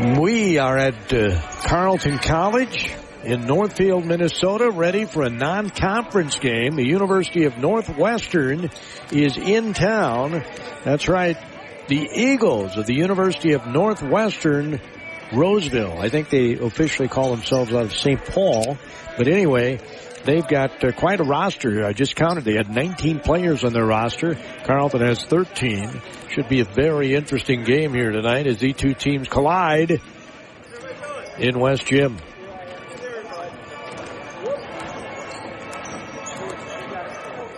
We are at Carleton College in Northfield, Minnesota, ready for a non-conference game. The University of Northwestern is in town. That's right. The Eagles of the University of Northwestern Roseville. I think they officially call themselves out of St. Paul. But anyway, they've got quite a roster. I just counted. They had 19 players on their roster. Carleton has 13. Should be a very interesting game here tonight as these two teams collide in West Gym.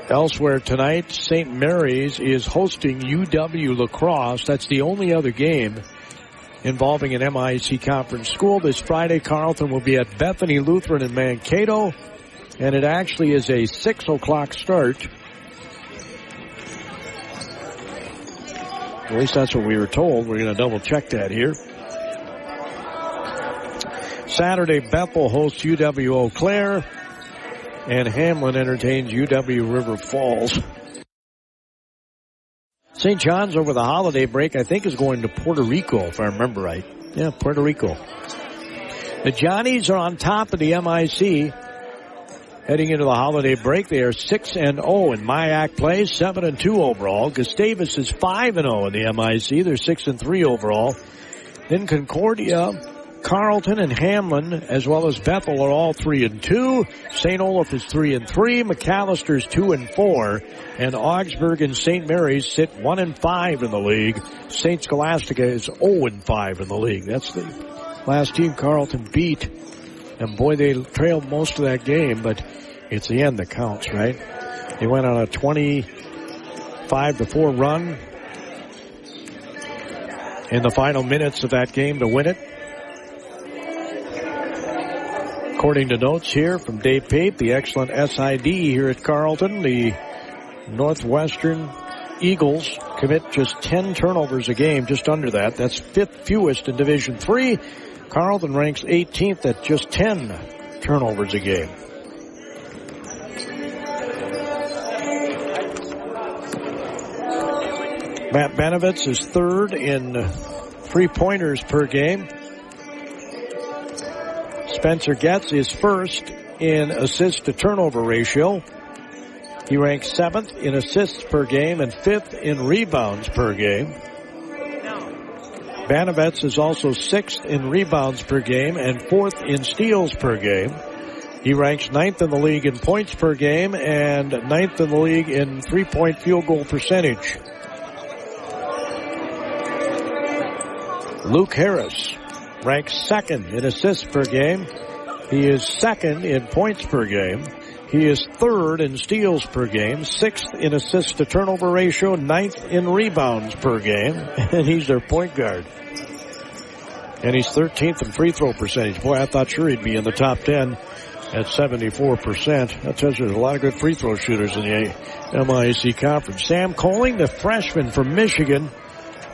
Elsewhere tonight, St. Mary's is hosting UW La Crosse. That's the only other game involving an MIAC conference school. This Friday, Carleton will be at Bethany Lutheran in Mankato, and it actually is a 6 o'clock start. At least that's what we were told. We're going to double check that here. Saturday, Bethel hosts UW Eau Claire, and Hamlin entertains UW River Falls. St. John's over the holiday break, I think, is going to Puerto Rico, if I remember right. Yeah, Puerto Rico. The Johnnies are on top of the MIC. Heading into the holiday break, they are 6-0 in MIAC play, 7-2 overall. Gustavus is 5-0 in the MIC. They're 6-3 overall. Then Concordia, Carleton, and Hamlin, as well as Bethel, are all 3-2. St. Olaf is 3-3. McAllister's 2-4. And Augsburg and St. Mary's sit 1-5 in the league. St. Scholastica is 0-5 in the league. That's the last team Carleton beat. And boy, they trailed most of that game, but it's the end that counts, right? They went on a 25-4 run in the final minutes of that game to win it. According to notes here from Dave Pape, the excellent SID here at Carleton, the Northwestern Eagles commit just 10 turnovers a game, just under that. That's fifth fewest in Division III. Carleton ranks 18th at just 10 turnovers a game. Matt Benovitz is third in three-pointers per game. Spencer Getz is first in assist-to-turnover ratio. He ranks 7th in assists per game and 5th in rebounds per game. Banovets is also 6th in rebounds per game and 4th in steals per game. He ranks 9th in the league in points per game and 9th in the league in three-point field goal percentage. Luke Harris ranks 2nd in assists per game. He is 2nd in points per game. He is 3rd in steals per game, 6th in assist-to-turnover ratio, 9th in rebounds per game, and he's their point guard. And he's 13th in free throw percentage. Boy, I thought sure he'd be in the top 10 at 74%. That tells you there's a lot of good free throw shooters in the MIAC conference. Sam Coling, the freshman from Michigan,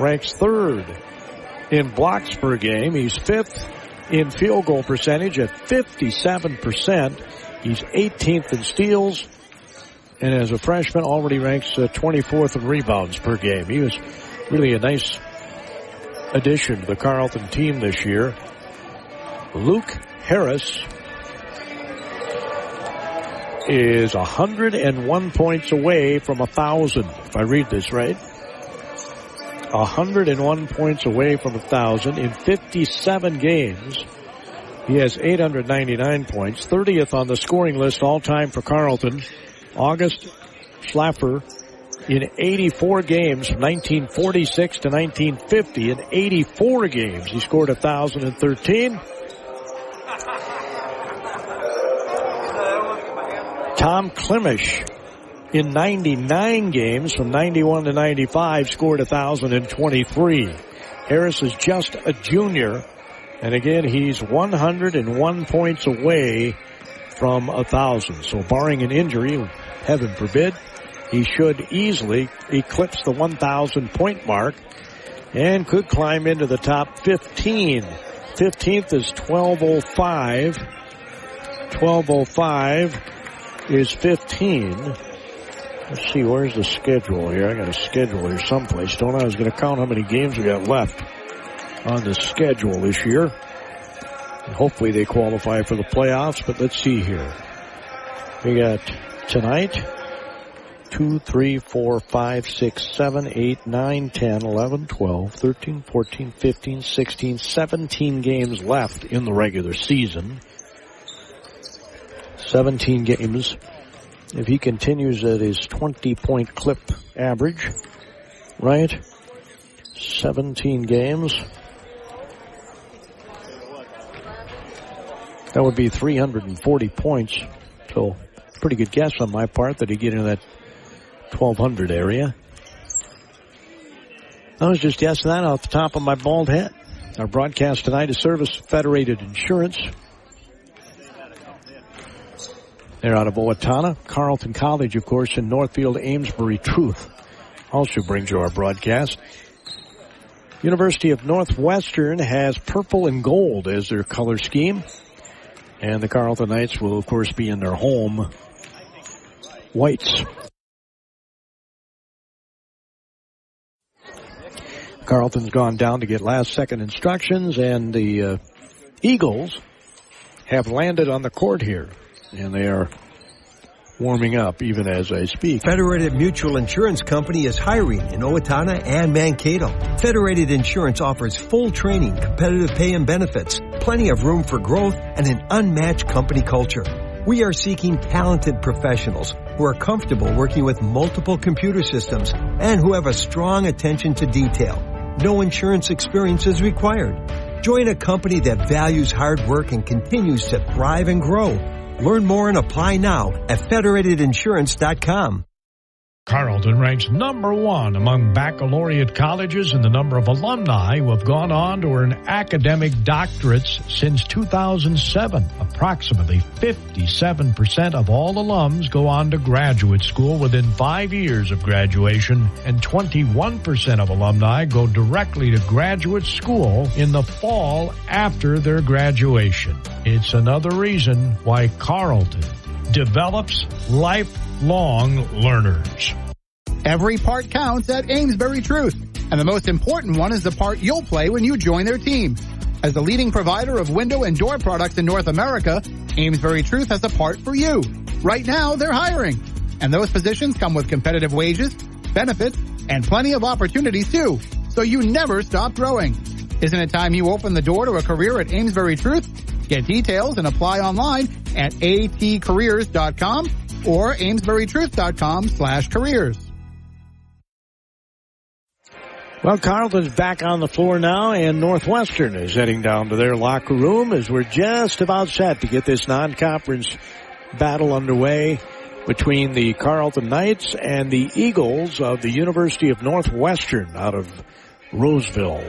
ranks 3rd in blocks per game. He's 5th in field goal percentage at 57%. He's 18th in steals, and as a freshman already ranks 24th in rebounds per game. He was really a nice addition to the Carleton team this year. Luke Harris is 101 points away from 1,000, if I read this right. 101 points away from 1,000 in 57 games. He has 899 points, 30th on the scoring list all-time for Carleton. August Schlaffer, in 84 games from 1946 to 1950, in 84 games, he scored 1,013. Tom Klimisch, in 99 games from 91 to 95, scored 1,023. Harris is just a junior. And again, he's 101 points away from 1,000. So barring an injury, heaven forbid, he should easily eclipse the 1,000 point mark and could climb into the top 15. 15th is 1205. 1205 is 15. Let's see, where's the schedule here? I got a schedule here someplace, don't I? I was going to count how many games we got left. on the schedule this year. And hopefully they qualify for the playoffs, but let's see here. We got tonight 2, 3, 4, 5, 6, 7, 8, 9, 10, 11, 12, 13, 14, 15, 16, 17 games left in the regular season. 17 games. If he continues at his 20-point clip average, right? 17 games. That would be 340 points. So, pretty good guess on my part that he'd get into that 1,200 area. I was just guessing that off the top of my bald head. Our broadcast tonight is Service Federated Insurance. They're out of Owatonna. Carleton College, of course, in Northfield, Amesbury Truth also brings you our broadcast. University of Northwestern has purple and gold as their color scheme. And the Carleton Knights will, of course, be in their home whites. Carleton's gone down to get last-second instructions, and the Eagles have landed on the court here, and they are warming up even as I speak. Federated Mutual Insurance Company is hiring in Owatonna and Mankato. Federated Insurance offers full training, competitive pay and benefits, plenty of room for growth, and an unmatched company culture. We are seeking talented professionals who are comfortable working with multiple computer systems and who have a strong attention to detail. No insurance experience is required. Join a company that values hard work and continues to thrive and grow. Learn more and apply now at federatedinsurance.com. Carleton ranks number 1 among baccalaureate colleges in the number of alumni who have gone on to earn academic doctorates since 2007. Approximately 57% of all alums go on to graduate school within 5 years of graduation, and 21% of alumni go directly to graduate school in the fall after their graduation. It's another reason why Carleton develops lifelong learners. Every part counts at Amesbury Truth, and the most important one is the part you'll play when you join their team. As the leading provider of window and door products in North America, Amesbury Truth has a part for you. Right now, they're hiring, and those positions come with competitive wages, benefits, and plenty of opportunities too, so you never stop growing. Isn't it time you open the door to a career at Amesbury Truth? Get details and apply online at atcareers.com or amesburytruth.com/careers. Well, Carleton's back on the floor now, and Northwestern is heading down to their locker room as we're just about set to get this non-conference battle underway between the Carleton Knights and the Eagles of the University of Northwestern out of Roseville.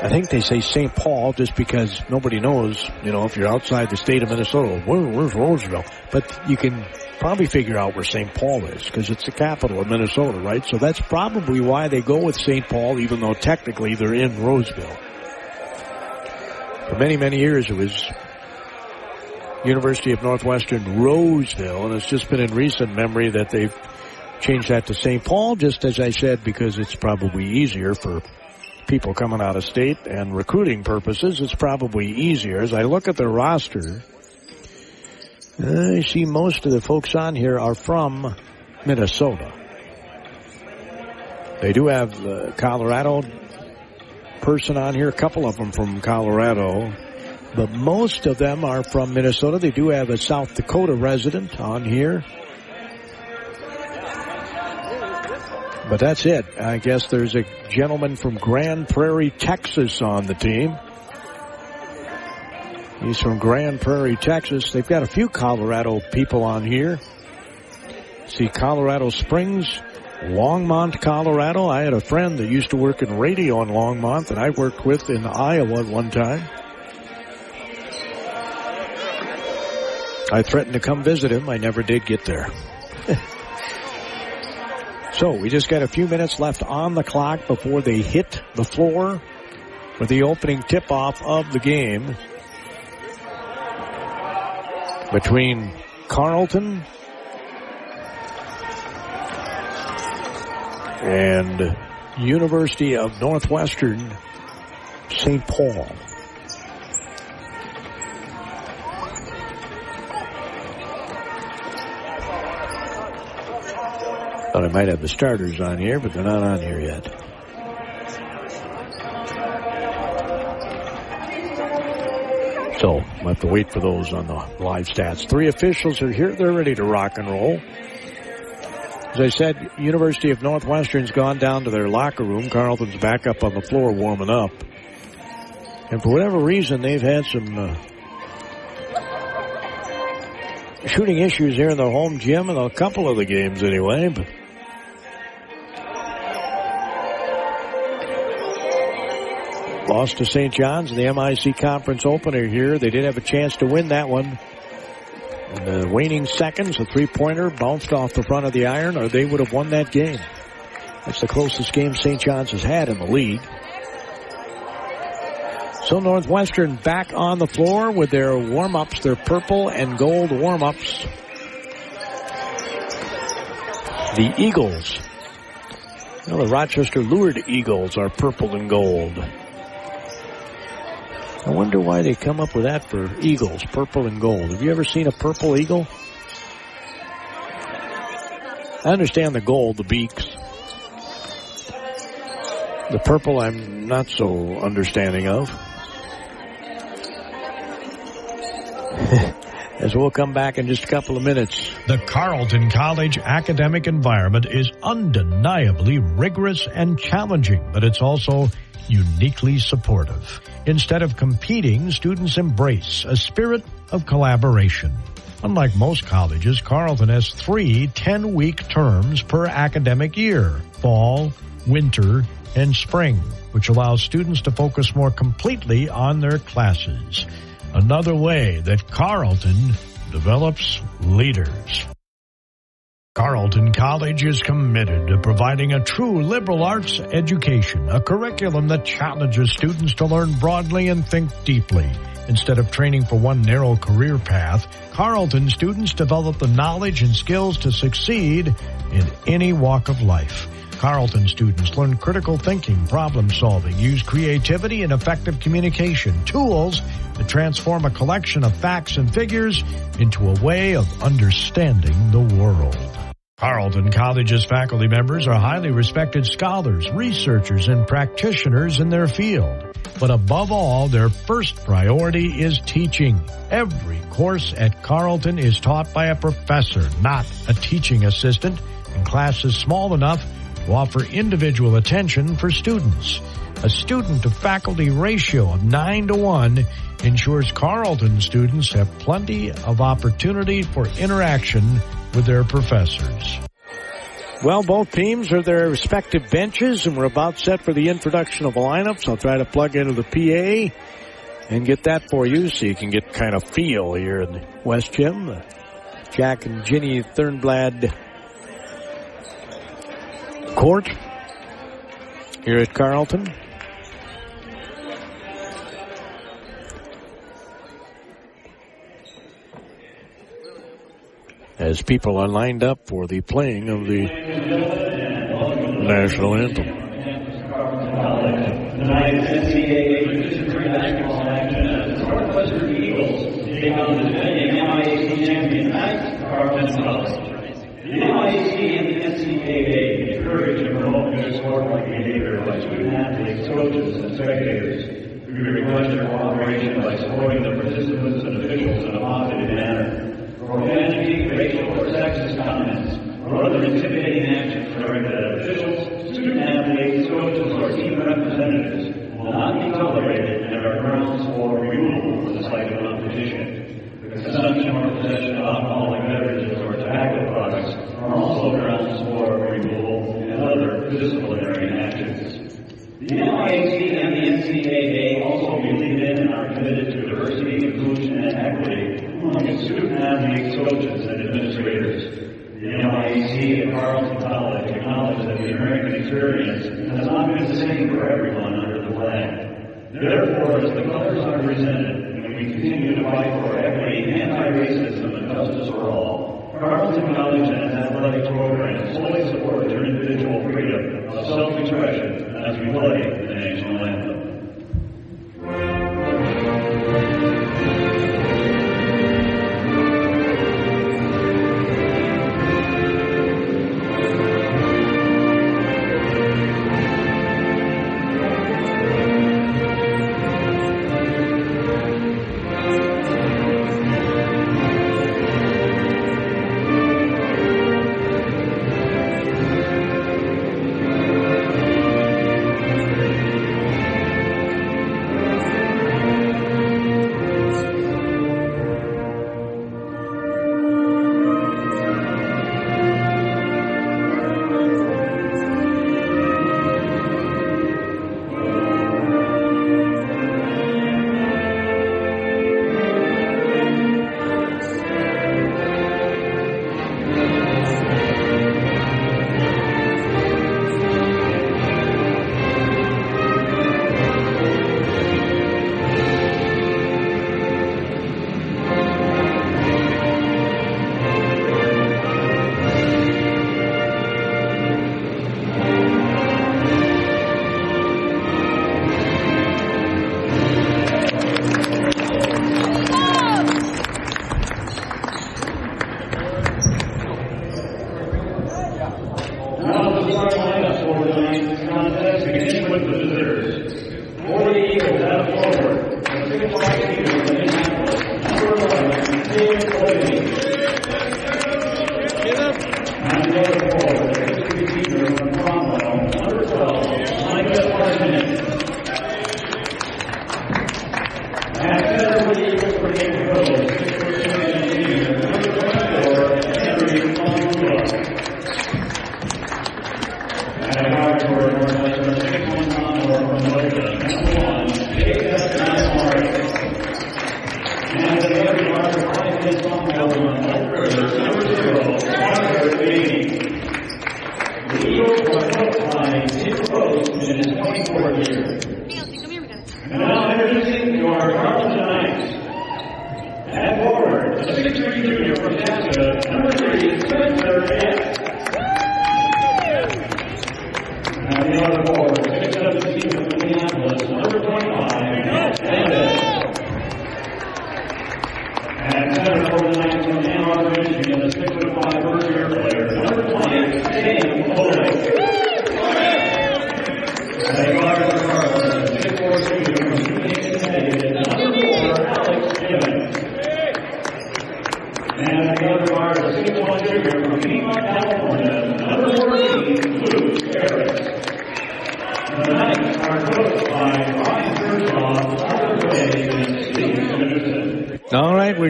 I think they say St. Paul just because nobody knows, if you're outside the state of Minnesota, where's Roseville? But you can probably figure out where St. Paul is because it's the capital of Minnesota, right? So that's probably why they go with St. Paul, even though technically they're in Roseville. For many, many years it was University of Northwestern Roseville, and it's just been in recent memory that they've changed that to St. Paul, just as I said, because it's probably easier for people coming out of state and recruiting purposes. It's probably easier. As I look at the roster, I see most of the folks on here are from Minnesota. They do have a Colorado person on here, a couple of them from Colorado, but most of them are from Minnesota. They do have a South Dakota resident on here. But that's it. I guess there's a gentleman from Grand Prairie, Texas on the team. He's from Grand Prairie, Texas. They've got a few Colorado people on here. See Colorado Springs, Longmont, Colorado. I had a friend that used to work in radio in Longmont that I worked with in Iowa at one time. I threatened to come visit him. I never did get there. So we just got a few minutes left on the clock before they hit the floor for the opening tip-off of the game between Carleton and University of Northwestern-St. Paul. Thought I might have the starters on here, but they're not on here yet. So we'll have to wait for those on the live stats. 3 officials are here. They're ready to rock and roll. As I said, University of Northwestern's gone down to their locker room. Carleton's back up on the floor warming up. And for whatever reason, they've had some shooting issues here in their home gym in a couple of the games anyway. But lost to St. John's in the MIC Conference opener here. They did have a chance to win that one. In the waning seconds, a three-pointer bounced off the front of the iron, or they would have won that game. That's the closest game St. John's has had in the league. So Northwestern back on the floor with their warm-ups, their purple and gold warm-ups. The Eagles. Well, the Rochester Lured Eagles are purple and gold. I wonder why they come up with that for eagles, purple and gold. Have you ever seen a purple eagle? I understand the gold, the beaks. The purple I'm not so understanding of. As we'll come back in just a couple of minutes. The Carleton College academic environment is undeniably rigorous and challenging, but it's also uniquely supportive. Instead of competing, students embrace a spirit of collaboration. Unlike most colleges, Carleton has 3 10-week terms per academic year: fall, winter, and spring, which allows students to focus more completely on their classes. Another way that Carleton develops leaders. Carleton College is committed to providing a true liberal arts education, a curriculum that challenges students to learn broadly and think deeply. Instead of training for one narrow career path, Carleton students develop the knowledge and skills to succeed in any walk of life. Carleton students learn critical thinking, problem solving, use creativity and effective communication, tools that transform a collection of facts and figures into a way of understanding the world. Carleton College's faculty members are highly respected scholars, researchers, and practitioners in their field. But above all, their first priority is teaching. Every course at Carleton is taught by a professor, not a teaching assistant, and classes small enough to offer individual attention for students. A student-to-faculty ratio of 9-to-1 ensures Carleton students have plenty of opportunity for interaction with their professors. Well, both teams are at their respective benches, and we're about set for the introduction of the lineups. I'll try to plug into the PA and get that for you so you can get kind of feel here in the West Gym. Jack and Ginny Thurnblad court here at Carleton. As people are lined up for the playing of the national anthem. Tonight's NCAA International Action as the Northwestern Eagles take on the defending MIAC champion tonight, Carleton College. The MIAC and the NCAA encourage and promote good sport-like behavior by student athletes, coaches, and spectators. We request your cooperation by supporting the participants and officials in a positive manner. Profanity, racial or sexist comments, or other intimidating actions directed at officials, student athletes, coaches, or team representatives will not be tolerated and are grounds for removal from the site of competition. The consumption or possession of alcoholic beverages or tobacco products are also grounds for removal and other disciplinary actions. The MIAC and the NCAA also believe in and are committed to diversity, inclusion, and equity among student athletes, coaches, and administrators. The MIAC and Carleton College acknowledge that the American experience has not been the same for everyone under the flag. Therefore, as the colors are presented, and we continue to fight for equity, anti-racism, and justice for all, Carleton College and athletic programs fully support your individual freedom of self-expression as we play the national anthem.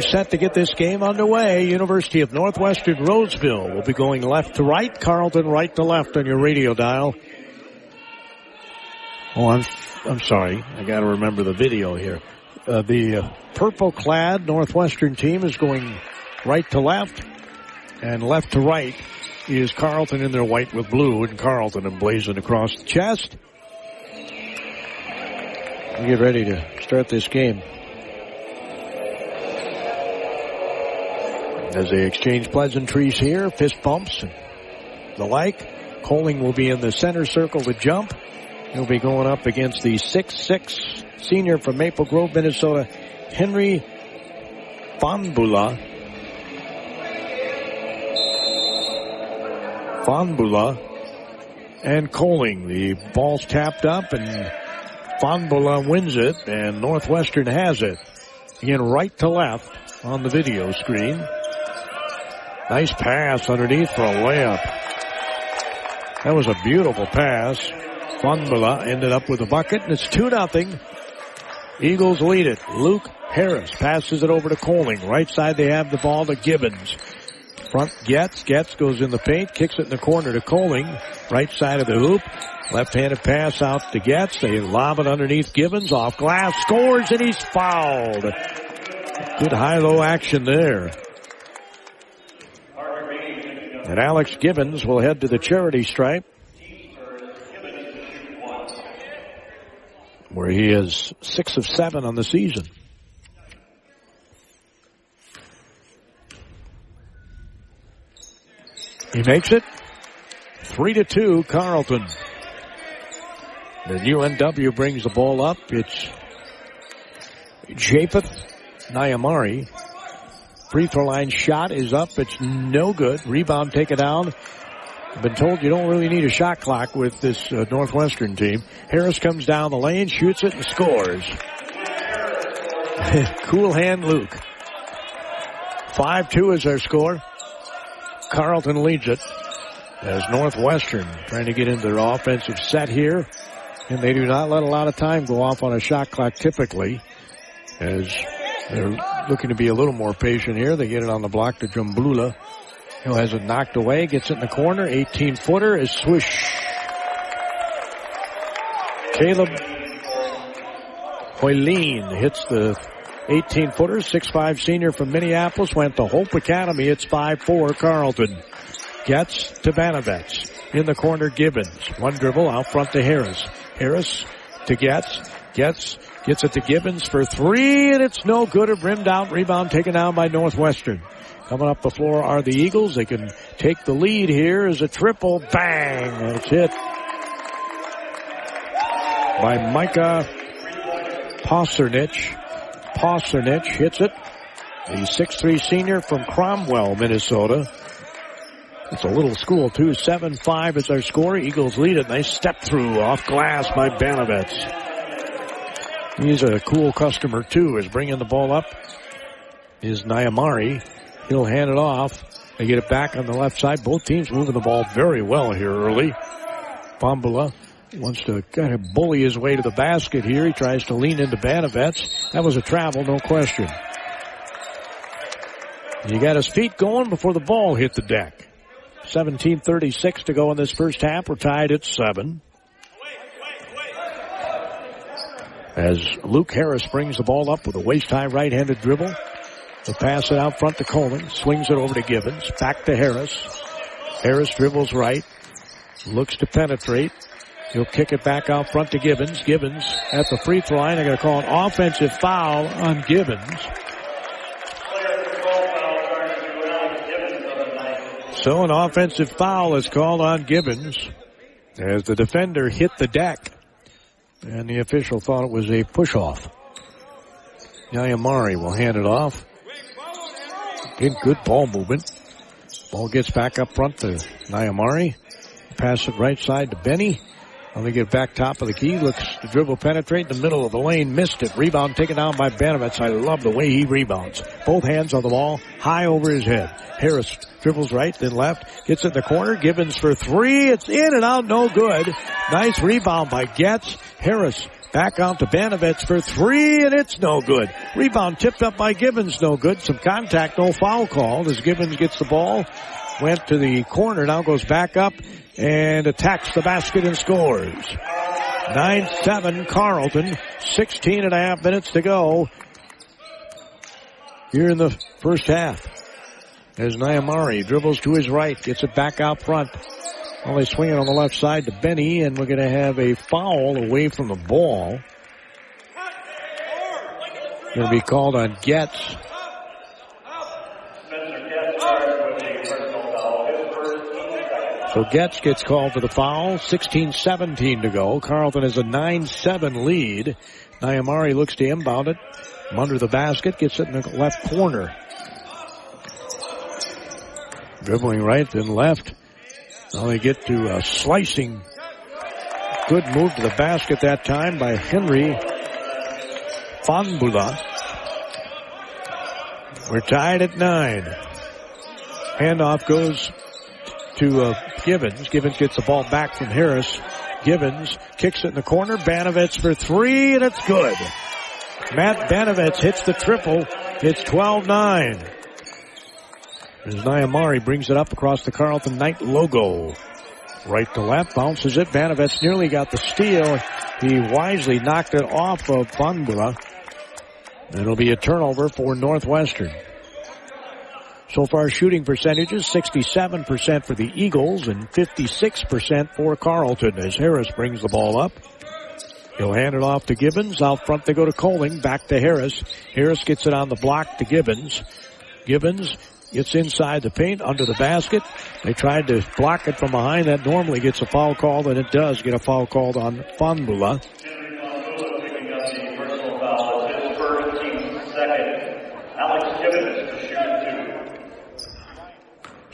Set to get this game underway. University of Northwestern Roseville will be going left to right, Carleton right to left on your radio dial. Oh, I'm sorry. I got to remember the video here. The purple-clad Northwestern team is going right to left, and left to right is Carleton in their white with blue, and Carleton emblazoned across the chest. We get ready to start this game. As they exchange pleasantries here, fist bumps and the like. Coling will be in the center circle to jump. He'll be going up against the 6'6" senior from Maple Grove, Minnesota, Henry Fonbula. And Coling. The ball's tapped up and Fonbula wins it, and Northwestern has it. Again, right to left on the video screen. Nice pass underneath for a layup. That was a beautiful pass. Fonbula ended up with a bucket, and it's 2-0. Eagles lead it. Luke Harris passes it over to Coling. Right side they have the ball to Gibbons. Front Getz. Getz goes in the paint, kicks it in the corner to Coling. Right side of the hoop. Left-handed pass out to Getz. They lob it underneath Gibbons. Off glass. Scores, and he's fouled. Good high-low action there. And Alex Gibbons will head to the charity stripe, where he is 6 of 7 on the season. He makes it. 3-2, Carleton. Then UNW brings the ball up. It's Japheth Nyamari. Free throw line shot is up. It's no good. Rebound taken down. I've been told you don't really need a shot clock with this Northwestern team. Harris comes down the lane, shoots it, and scores. Cool hand Luke. 5-2 is our score. Carleton leads it as Northwestern trying to get into their offensive set here. And they do not let a lot of time go off on a shot clock typically, as they're looking to be a little more patient here. They get it on the block to Jumblula. Who has it knocked away, gets it in the corner. 18-footer is swish. Caleb Hoyleen hits the 18-footer. 6'5" senior from Minneapolis. Went to Hope Academy. It's 5-4 Carleton. Gets to Banovets. In the corner, Gibbons. One dribble out front to Harris. Harris to Getz. Gets it to Gibbons for three, and it's no good. It rimmed out. Rebound taken down by Northwestern. Coming up the floor are the Eagles. They can take the lead here as a triple. Bang! It's hit by Micah Posernich. Posernich hits it. The 6'3" senior from Cromwell, Minnesota. It's a little school, too. 7-5 is our score. Eagles lead it. Nice step through off glass by Banovets. He's a cool customer, too, is bringing the ball up is Nyamari. He'll hand it off. They get it back on the left side. Both teams moving the ball very well here early. Bombula wants to kind of bully his way to the basket here. He tries to lean into Banovets. That was a travel, no question. He got his feet going before the ball hit the deck. 17:36 to go in this first half. We're tied at 7. As Luke Harris brings the ball up with a waist-high right-handed dribble. He'll pass it out front to Coleman. Swings it over to Gibbons. Back to Harris. Harris dribbles right. Looks to penetrate. He'll kick it back out front to Gibbons. Gibbons at the free throw line. They're going to call an offensive foul on Gibbons. So an offensive foul is called on Gibbons as the defender hit the deck. And the official thought it was a push-off. Nyamari will hand it off. Good ball movement. Ball gets back up front to Nyamari. Pass it right side to Benny. When they get back top of the key, looks to dribble, penetrate in the middle of the lane, missed it. Rebound taken down by Banovets. I love the way he rebounds. Both hands on the ball, high over his head. Harris dribbles right, then left, gets in the corner. Gibbons for three. It's in and out, no good. Nice rebound by Getz. Harris back out to Banovets for three, and it's no good. Rebound tipped up by Gibbons, no good. Some contact, no foul called as Gibbons gets the ball. Went to the corner, now goes back up and attacks the basket and scores. 9-7 Carleton, 16 and a half minutes to go here in the first half. As Nyamari dribbles to his right, gets it back out front. Only swinging on the left side to Benny, and we're going to have a foul away from the ball. Going to be called on Getz. So Getz gets called for the foul. 16-17 to go. Carleton has a 9-7 lead. Nyamari looks to inbound it. Under the basket, gets it in the left corner. Dribbling right, then left. Now they get to a slicing. Good move to the basket that time by Henry Fonbula. We're tied at 9. Handoff goes to Gibbons. Gibbons gets the ball back from Harris. Gibbons kicks it in the corner. Banovets for three, and it's good. Matt Banovets hits the triple. It's 12-9. As Nyamari brings it up across the Carleton Knight logo. Right to left, bounces it. Banovets nearly got the steal. He wisely knocked it off of Fonbula. It'll be a turnover for Northwestern. So far, shooting percentages, 67% for the Eagles and 56% for Carleton as Harris brings the ball up. He'll hand it off to Gibbons. Out front they go to Coling. Back to Harris. Harris gets it on the block to Gibbons. Gibbons Gets inside the paint, under the basket. They tried to block it from behind. That normally gets a foul called, and it does get a foul called on Fonbula.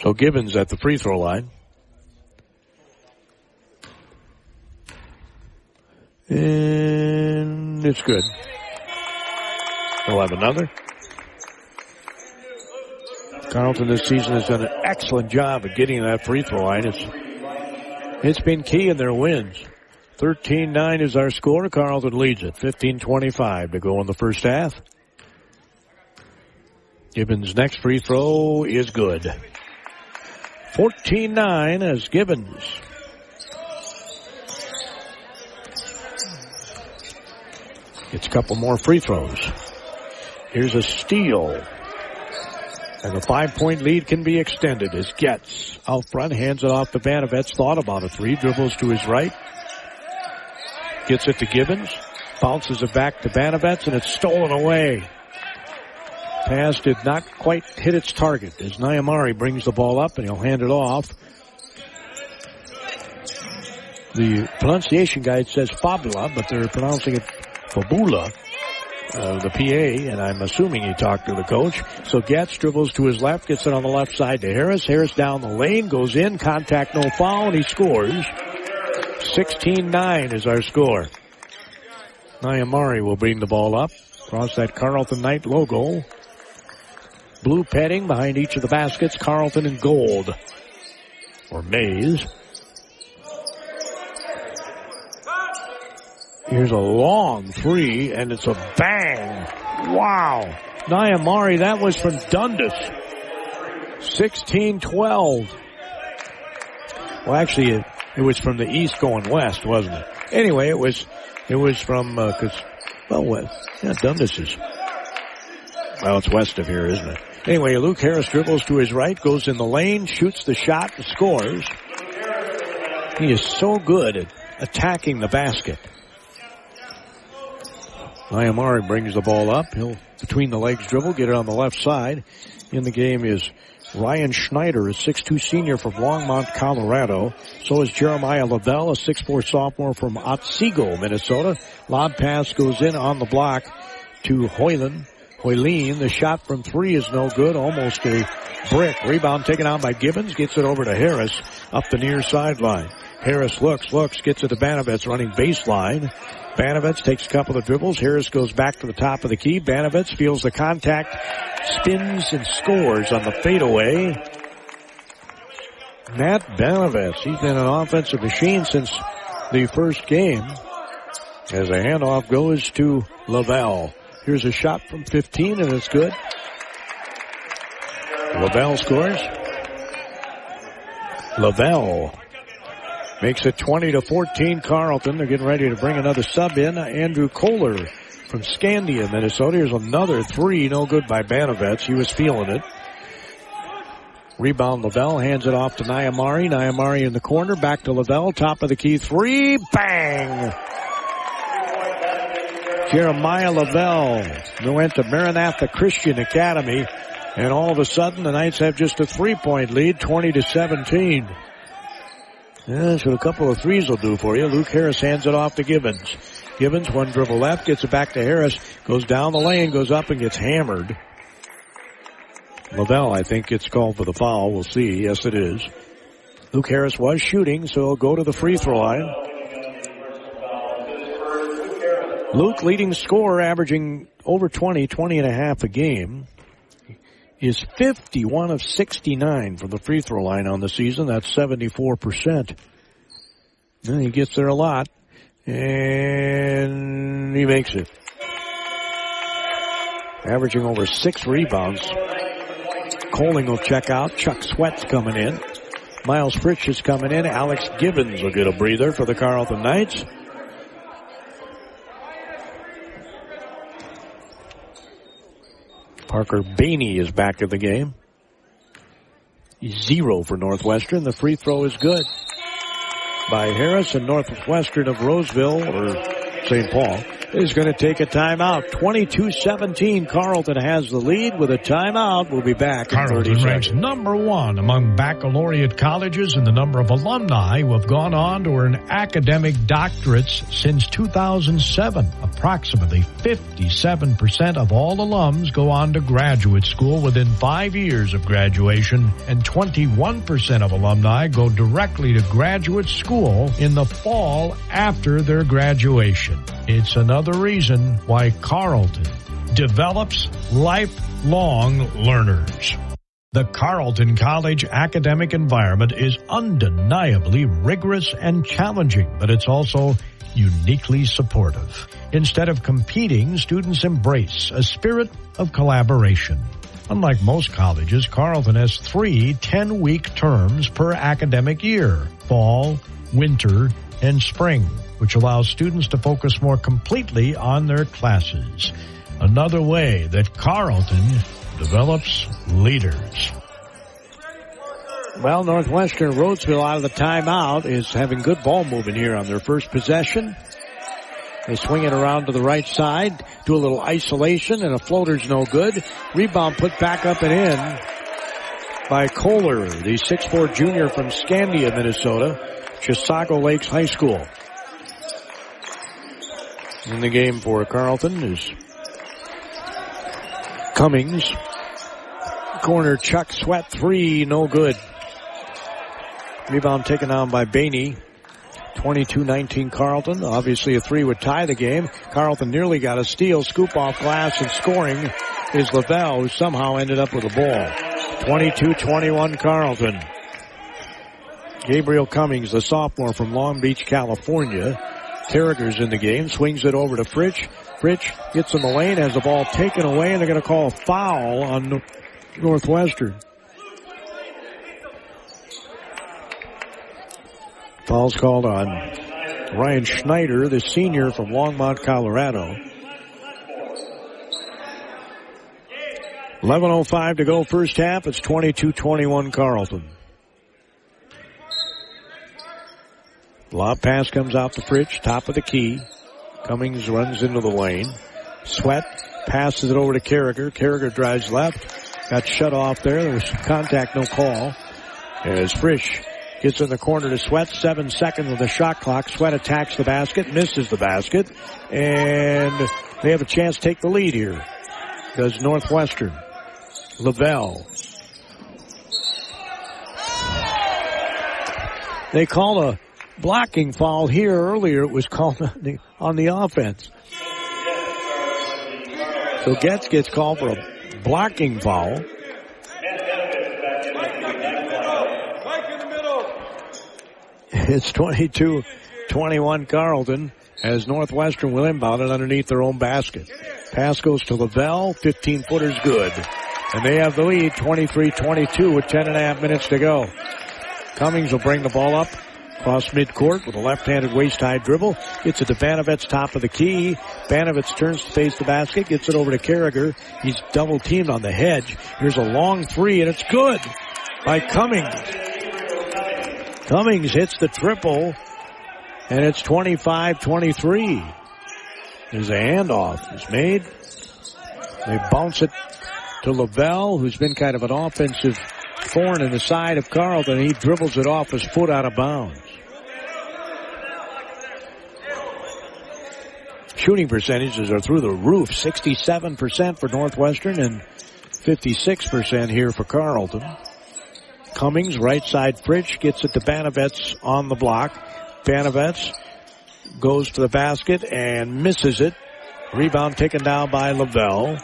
So Gibbons at the free throw line. And it's good. We'll have another. Carleton this season has done an excellent job of getting that free throw line. It's been key in their wins. 13-9 is our score. Carleton leads it. 15:25 to go in the first half. Gibbons' next free throw is good. 14-9 as Gibbons gets a couple more free throws. Here's a steal. And the 5-point lead can be extended as Getz out front, hands it off to Banovets, thought about a three, dribbles to his right. Gets it to Gibbons, bounces it back to Banovets, and it's stolen away. Pass did not quite hit its target as Nyamari brings the ball up and he'll hand it off. The pronunciation guide says Fabula, but they're pronouncing it Fabula. The PA, and I'm assuming he talked to the coach. So Getz dribbles to his left, gets it on the left side to Harris. Harris down the lane, goes in, contact, no foul, and he scores. 16-9 is our score. Nyamari will bring the ball up across that Carleton Knight logo. Blue padding behind each of the baskets, Carleton in gold. Or maize. Here's a long three, and it's a bang. Wow. Nyamari, that was from Dundas. 16-12. Well, actually, it was from the east going west, wasn't it? Anyway, it was from, Dundas is, it's west of here, isn't it? Anyway, Luke Harris dribbles to his right, goes in the lane, shoots the shot, and scores. He is so good at attacking the basket. Nyamari brings the ball up. He'll between the legs dribble, get it on the left side. In the game is Ryan Schneider, a 6'2 senior from Longmont, Colorado. So is Jeremiah Lavelle, a 6'4 sophomore from Otsego, Minnesota. Lob pass goes in on the block to Hoyleen. The shot from three is no good, almost a brick. Rebound taken out by Gibbons, gets it over to Harris up the near sideline. Harris looks, gets it to Banovets running baseline. Banovets takes a couple of dribbles. Harris goes back to the top of the key. Banovets feels the contact, spins and scores on the fadeaway. Matt Banovets, he's been an offensive machine since the first game. As a handoff goes to Lavelle. Here's a shot from 15, and it's good. Lavelle scores. Lavelle makes it 20-14 Carleton. They're getting ready to bring another sub in. Andrew Kohler from Scandia, Minnesota. Here's another three, no good by Banovets. He was feeling it. Rebound Lavelle, hands it off to Nyamari. Nyamari in the corner, back to Lavelle, top of the key, three, bang! Jeremiah Lavelle, who went to Maranatha Christian Academy, and all of a sudden the Knights have just a 3-point lead, 20-17. Yeah, that's what a couple of threes will do for you. Luke Harris hands it off to Gibbons. Gibbons, one dribble left, gets it back to Harris, goes down the lane, goes up and gets hammered. Lavelle, I think, gets called for the foul. We'll see. Yes, it is. Luke Harris was shooting, so he'll go to the free throw line. Luke, leading scorer, averaging over 20 and a half a game, is 51 of 69 from the free throw line on the season. That's 74%. And he gets there a lot, and he makes it. Averaging over 6 rebounds. Coling will check out. Chuck Sweat's coming in. Miles Fritsch is coming in. Alex Gibbons will get a breather for the Carleton Knights. Parker Bainey is back in the game. 0 for Northwestern. The free throw is good by Harris, and Northwestern of Roseville, or St. Paul, is going to take a timeout. 22-17. Carleton has the lead with a timeout. We'll be back in 30 Carleton seconds. ranks number 1 among baccalaureate colleges in the number of alumni who have gone on to earn academic doctorates since 2007. Approximately 57% of all alums go on to graduate school within 5 years of graduation, and 21% of alumni go directly to graduate school in the fall after their graduation. It's another reason why Carleton develops lifelong learners. The Carleton College academic environment is undeniably rigorous and challenging, but it's also uniquely supportive. Instead of competing, students embrace a spirit of collaboration. Unlike most colleges, Carleton has 3 10-week terms per academic year: fall, winter, and spring, which allows students to focus more completely on their classes. Another way that Carleton develops leaders. Well, Northwestern Rhodesville out of the timeout is having good ball movement here on their first possession. They swing it around to the right side, do a little isolation, and a floater's no good. Rebound put back up and in by Kohler, the 6'4 junior from Scandia, Minnesota, Chisago Lakes High School. In the game for Carleton is Cummings. Corner Chuck Sweat, 3, no good. Rebound taken down by Bainey. 22-19 Carleton. Obviously a 3 would tie the game. Carleton nearly got a steal. Scoop off glass and scoring is Lavelle, who somehow ended up with the ball. 22-21 Carleton. Gabriel Cummings, the sophomore from Long Beach, California. Carragher's in the game. Swings it over to Fritsch. Fritsch gets in the lane, has the ball taken away, and they're going to call a foul on Northwestern. Foul's called on Ryan Schneider, the senior from Longmont, Colorado. 11:05 to go first half. It's 22-21 Carleton. Lob pass comes out to Fritsch, top of the key. Cummings runs into the lane. Sweat passes it over to Carragher. Carragher drives left. Got shut off there. There was contact, no call. As Fritsch gets in the corner to Sweat. 7 seconds of the shot clock. Sweat attacks the basket, misses the basket, and they have a chance to take the lead here. Does Northwestern. Lavelle. They call a blocking foul here. Earlier it was called on the offense. So Getz gets called for a blocking foul. It's 22-21 Carleton as Northwestern will inbound it underneath their own basket. Pass goes to Lavelle. 15-footer's good. And they have the lead 23-22 with 10.5 minutes to go. Cummings will bring the ball up across midcourt with a left-handed waist-high dribble. Gets it to Banovets, top of the key. Banovets turns to face the basket. Gets it over to Carragher. He's double-teamed on the hedge. Here's a long 3, and it's good by Cummings. Cummings hits the triple, and it's 25-23. There's a handoff. It's made. They bounce it to Lavelle, who's been kind of an offensive thorn in the side of Carleton. He dribbles it off his foot out of bounds. Shooting percentages are through the roof. 67% for Northwestern and 56% here for Carleton. Cummings, right side Fritsch, gets it to Banovets on the block. Banovets goes to the basket and misses it. Rebound taken down by Lavelle.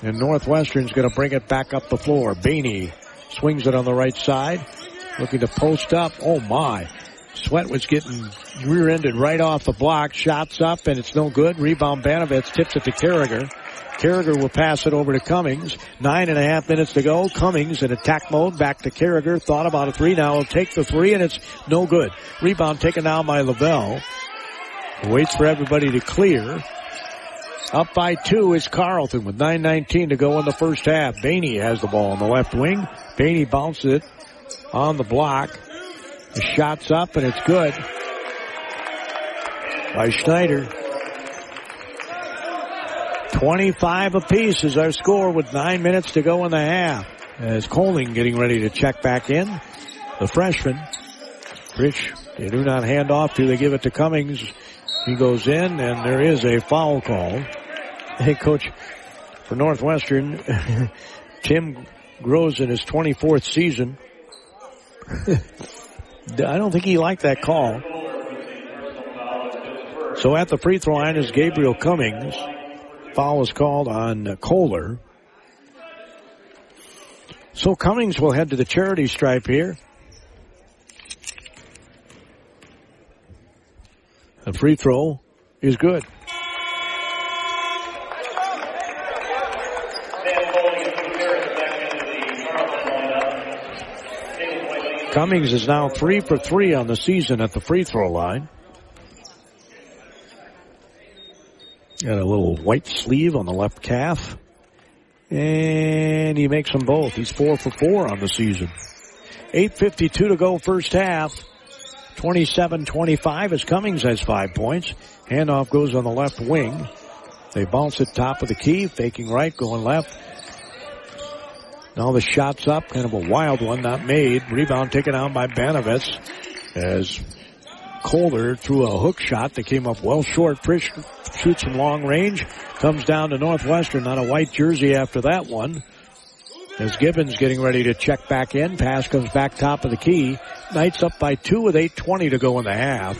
And Northwestern's going to bring it back up the floor. Bainey swings it on the right side. Looking to post up. Oh, my. Sweat was getting rear-ended right off the block. Shots up, and it's no good. Rebound Banovets tips it to Carragher. Carragher will pass it over to Cummings. 9.5 minutes to go. Cummings in attack mode. Back to Carragher. Thought about a 3. Now he'll take the 3, and it's no good. Rebound taken down by Lavelle. Waits for everybody to clear. Up by 2 is Carleton with 9:19 to go in the first half. Bainey has the ball on the left wing. Bainey bounces it on the block. The shot's up, and it's good by Schneider. 25 apiece is our score with 9 minutes to go in the half. As Coling getting ready to check back in. The freshman. Rich, they do not hand off to. They give it to Cummings. He goes in, and there is a foul call. Hey, Coach, for Northwestern, Tim grows in his 24th season. I don't think he liked that call. So at the free throw line is Gabriel Cummings. Foul was called on Kohler. So Cummings will head to the charity stripe here. The free throw is good. Cummings is now 3 for 3 on the season at the free throw line. Got a little white sleeve on the left calf. And he makes them both. He's 4 for 4 on the season. 8:52 to go first half. 27-25 as Cummings has 5 points. Handoff goes on the left wing. They bounce it top of the key, faking right, going left. Now the shot's up, kind of a wild one, not made. Rebound taken out by Banovitz as Kohler threw a hook shot that came up well short. Frisch shoots from long range, comes down to Northwestern on a white jersey after that one. As Gibbons getting ready to check back in, pass comes back top of the key. Knights up by 2 with 8:20 to go in the half.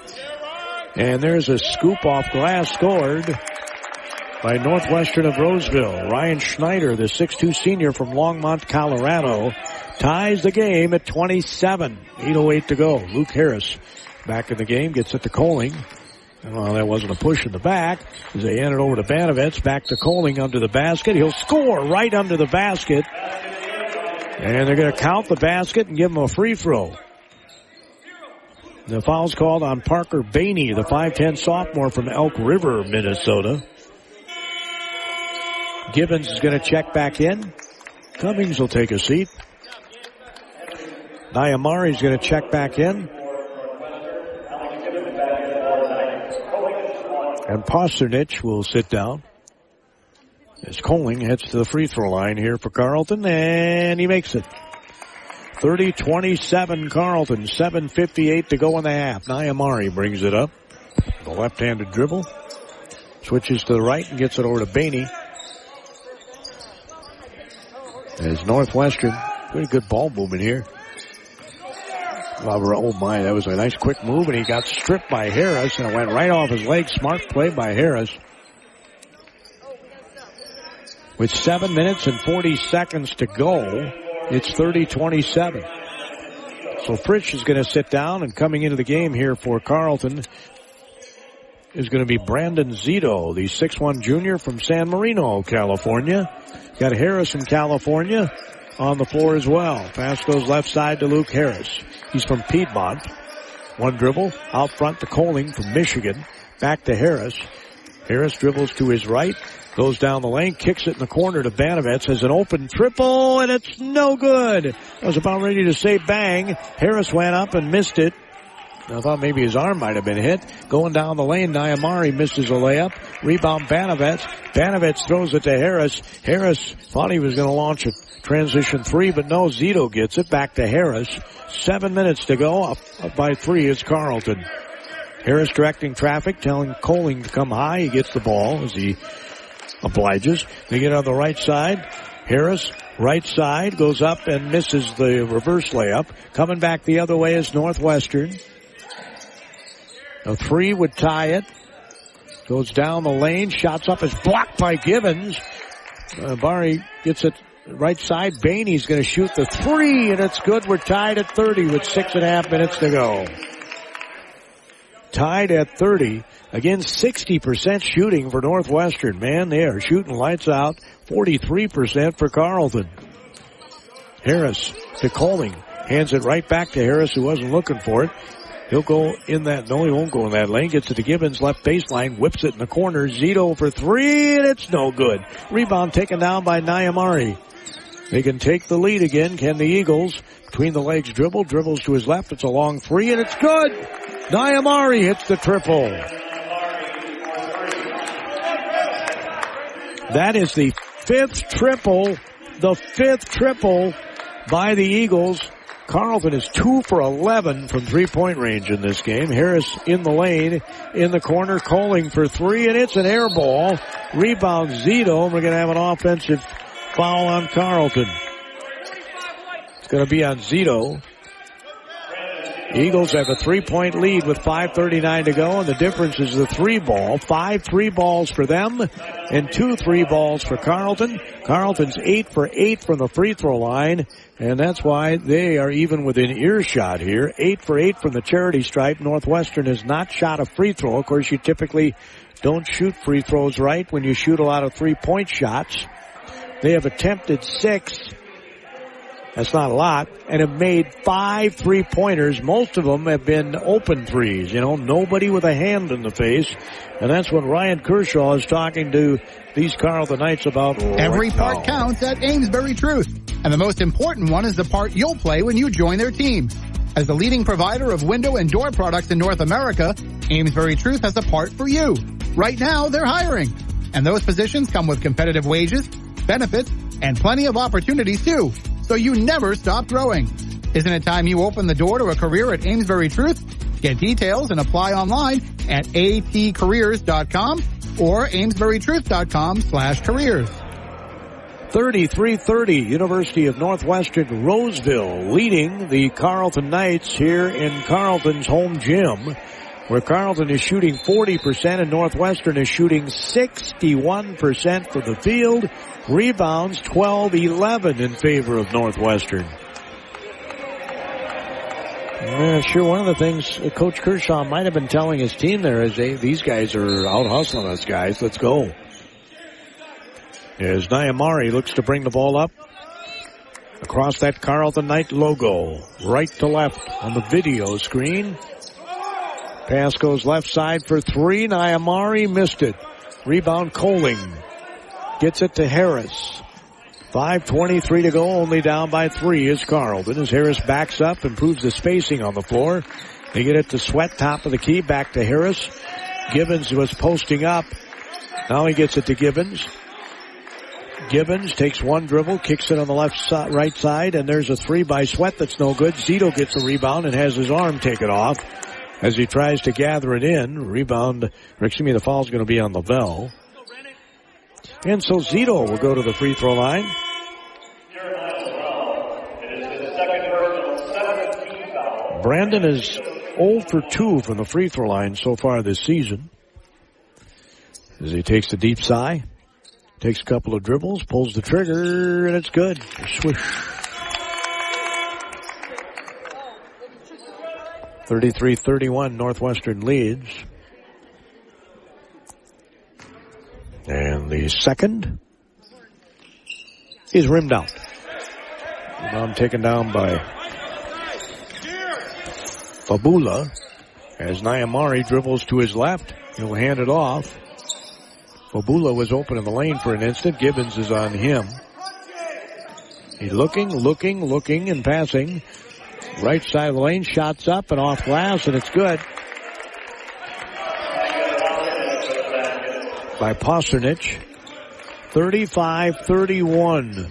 And there's a scoop off glass scored by Northwestern of Roseville. Ryan Schneider, the 6'2 senior from Longmont, Colorado, ties the game at 27. 8:08 to go. Luke Harris back in the game, gets it to Coling. Well, that wasn't a push in the back. As they hand it over to Banovitz, back to Coling under the basket. He'll score right under the basket. And they're going to count the basket and give him a free throw. The foul's called on Parker Bainey, the 5'10 sophomore from Elk River, Minnesota. Gibbons is going to check back in. Cummings will take a seat. Nyamari's going to check back in. And Posternich will sit down. As Coling heads to the free throw line here for Carleton, and he makes it. 30-27 Carleton, 7:58 to go in the half. Nyamari brings it up. The left-handed dribble. Switches to the right and gets it over to Bainey. As Northwestern, pretty good ball movement here. Oh my, that was a nice quick move, and he got stripped by Harris, and it went right off his leg. Smart play by Harris. With 7 minutes and 40 seconds to go, it's 30-27. So Frisch is going to sit down, and coming into the game here for Carleton is going to be Brandon Zito, the 6'1 junior from San Marino, California. Got Harris in California on the floor as well. Pass goes left side to Luke Harris. He's from Piedmont. One dribble out front to Coling from Michigan. Back to Harris. Harris dribbles to his right. Goes down the lane, kicks it in the corner to Banovitz. Has an open triple, and it's no good. I was about ready to say bang. Harris went up and missed it. I thought maybe his arm might have been hit. Going down the lane, Nyamari misses a layup. Rebound Banovitz. Banovitz throws it to Harris. Harris thought he was going to launch a transition three, but no, Zito gets it. Back to Harris. 7 minutes to go. Up by 3 is Carleton. Harris directing traffic, telling Coling to come high. He gets the ball as he obliges. They get on the right side. Harris, right side, goes up and misses the reverse layup. Coming back the other way is Northwestern. A 3 would tie it. Goes down the lane. Shots up is blocked by Gibbons. Bari gets it right side. Bainey's going to shoot the 3, and it's good. We're tied at 30 with 6.5 minutes to go. Tied at 30. Again, 60% shooting for Northwestern. Man, they are shooting lights out. 43% for Carleton. Harris to Coling. Hands it right back to Harris, who wasn't looking for it. He'll go in that. No, he won't go in that lane. Gets it to Gibbons, left baseline. Whips it in the corner. Zito for 3, and it's no good. Rebound taken down by Nyamari. They can take the lead again. Can the Eagles? Between the legs dribble. Dribbles to his left. It's a long 3, and it's good. Nyamari hits the triple. That is the fifth triple by the Eagles. Carleton is 2 for 11 from three-point range in this game. Harris in the lane, in the corner, calling for three, and it's an air ball. Rebound Zito. We're going to have an offensive foul on Carleton. It's going to be on Zito. Eagles have a 3-point lead with 5:39 to go, and the difference is the 3-ball. 5 3-balls for them and 2 3-balls for Carleton. Carleton's 8 for 8 from the free throw line, and that's why they are even within earshot here. 8 for 8 from the charity stripe. Northwestern has not shot a free throw. Of course, you typically don't shoot free throws right when you shoot a lot of 3-point shots. They have attempted 6. That's not a lot, and have made 5 3-pointers. Most of them have been open threes, nobody with a hand in the face. And that's what Ryan Kershaw is talking to these Carletonites about. Every part counts at Amesbury Truth. And the most important one is the part you'll play when you join their team. As the leading provider of window and door products in North America, Amesbury Truth has a part for you. Right now, they're hiring. And those positions come with competitive wages, benefits, and plenty of opportunities too. So you never stop growing. Isn't it time you open the door to a career at Amesbury Truth? Get details and apply online at atcareers.com or amesburytruth.com/careers. 33-30, University of Northwestern Roseville leading the Carleton Knights here in Carleton's home gym, where Carleton is shooting 40% and Northwestern is shooting 61% from the field. Rebounds 12-11 in favor of Northwestern. Sure, one of the things Coach Kershaw might have been telling his team there is, hey, these guys are out hustling us, guys. Let's go. As Nyamari looks to bring the ball up across that Carleton Knight logo, right to left on the video screen. Pass goes left side for three. Nyamari missed it. Rebound Coling. Gets it to Harris. 5:23 to go, only down by 3 is Carleton. As Harris backs up, improves the spacing on the floor. They get it to Sweat, top of the key, back to Harris. Gibbons was posting up. Now he gets it to Gibbons. Gibbons takes one dribble, kicks it on the right side, and there's a 3 by Sweat that's no good. Zito gets a rebound and has his arm taken off as he tries to gather it in. The foul's going to be on Lavelle. And so Zito will go to the free throw line. Brandon is 0 for 2 from the free throw line so far this season. As he takes the deep sigh, takes a couple of dribbles, pulls the trigger, and it's good. Swish. 33-31, Northwestern leads. And the second is rimmed out. Rebound taken down by Fabula as Nyamari dribbles to his left. He'll hand it off. Fabula was open in the lane for an instant. Gibbons is on him. He's looking, and passing. Right side of the lane, shots up and off glass, and it's good. By Posernich. 35-31.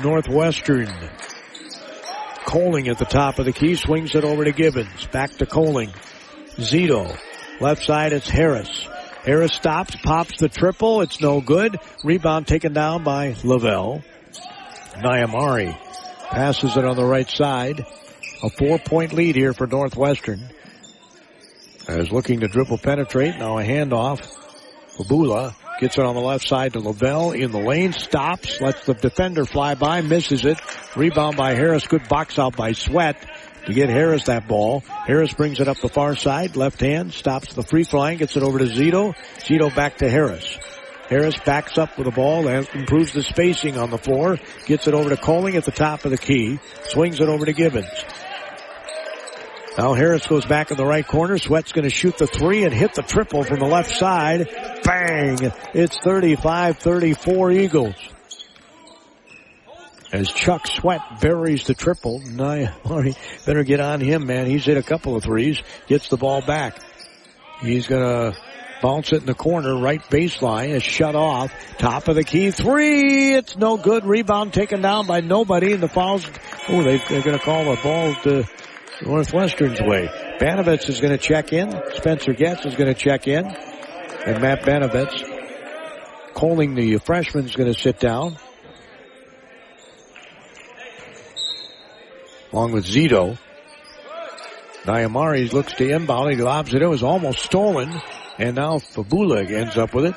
Northwestern. Coling at the top of the key, swings it over to Gibbons. Back to Coling. Zito. Left side, it's Harris. Harris stops, pops the triple. It's no good. Rebound taken down by Lavelle. Nyamari passes it on the right side. A 4-point lead here for Northwestern. As looking to dribble penetrate. Now a handoff. Fabula gets it on the left side to Lavelle in the lane. Stops. Lets the defender fly by. Misses it. Rebound by Harris. Good box out by Sweat to get Harris that ball. Harris brings it up the far side. Left hand. Stops the free throw line. Gets it over to Zito. Zito back to Harris. Harris backs up with the ball and improves the spacing on the floor. Gets it over to Coling at the top of the key. Swings it over to Gibbons. Now Harris goes back in the right corner. Sweat's going to shoot the 3 and hit the triple from the left side. Bang! It's 35-34 Eagles. As Chuck Sweat buries the triple. Better get on him, man. He's hit a couple of threes. Gets the ball back. He's going to Bounce it in the corner, right baseline is shut off. Top of the key, three. It's no good. Rebound taken down by nobody, and the fouls. Oh, they're going to call the ball to Northwestern's way. Banovitz is going to check in. Spencer Getz is going to check in. And Matt Banovitz. Coling, the freshman, is going to sit down. Along with Zito. Nyamari looks to inbound. He lobs it. It was almost stolen. And now Fabula ends up with it.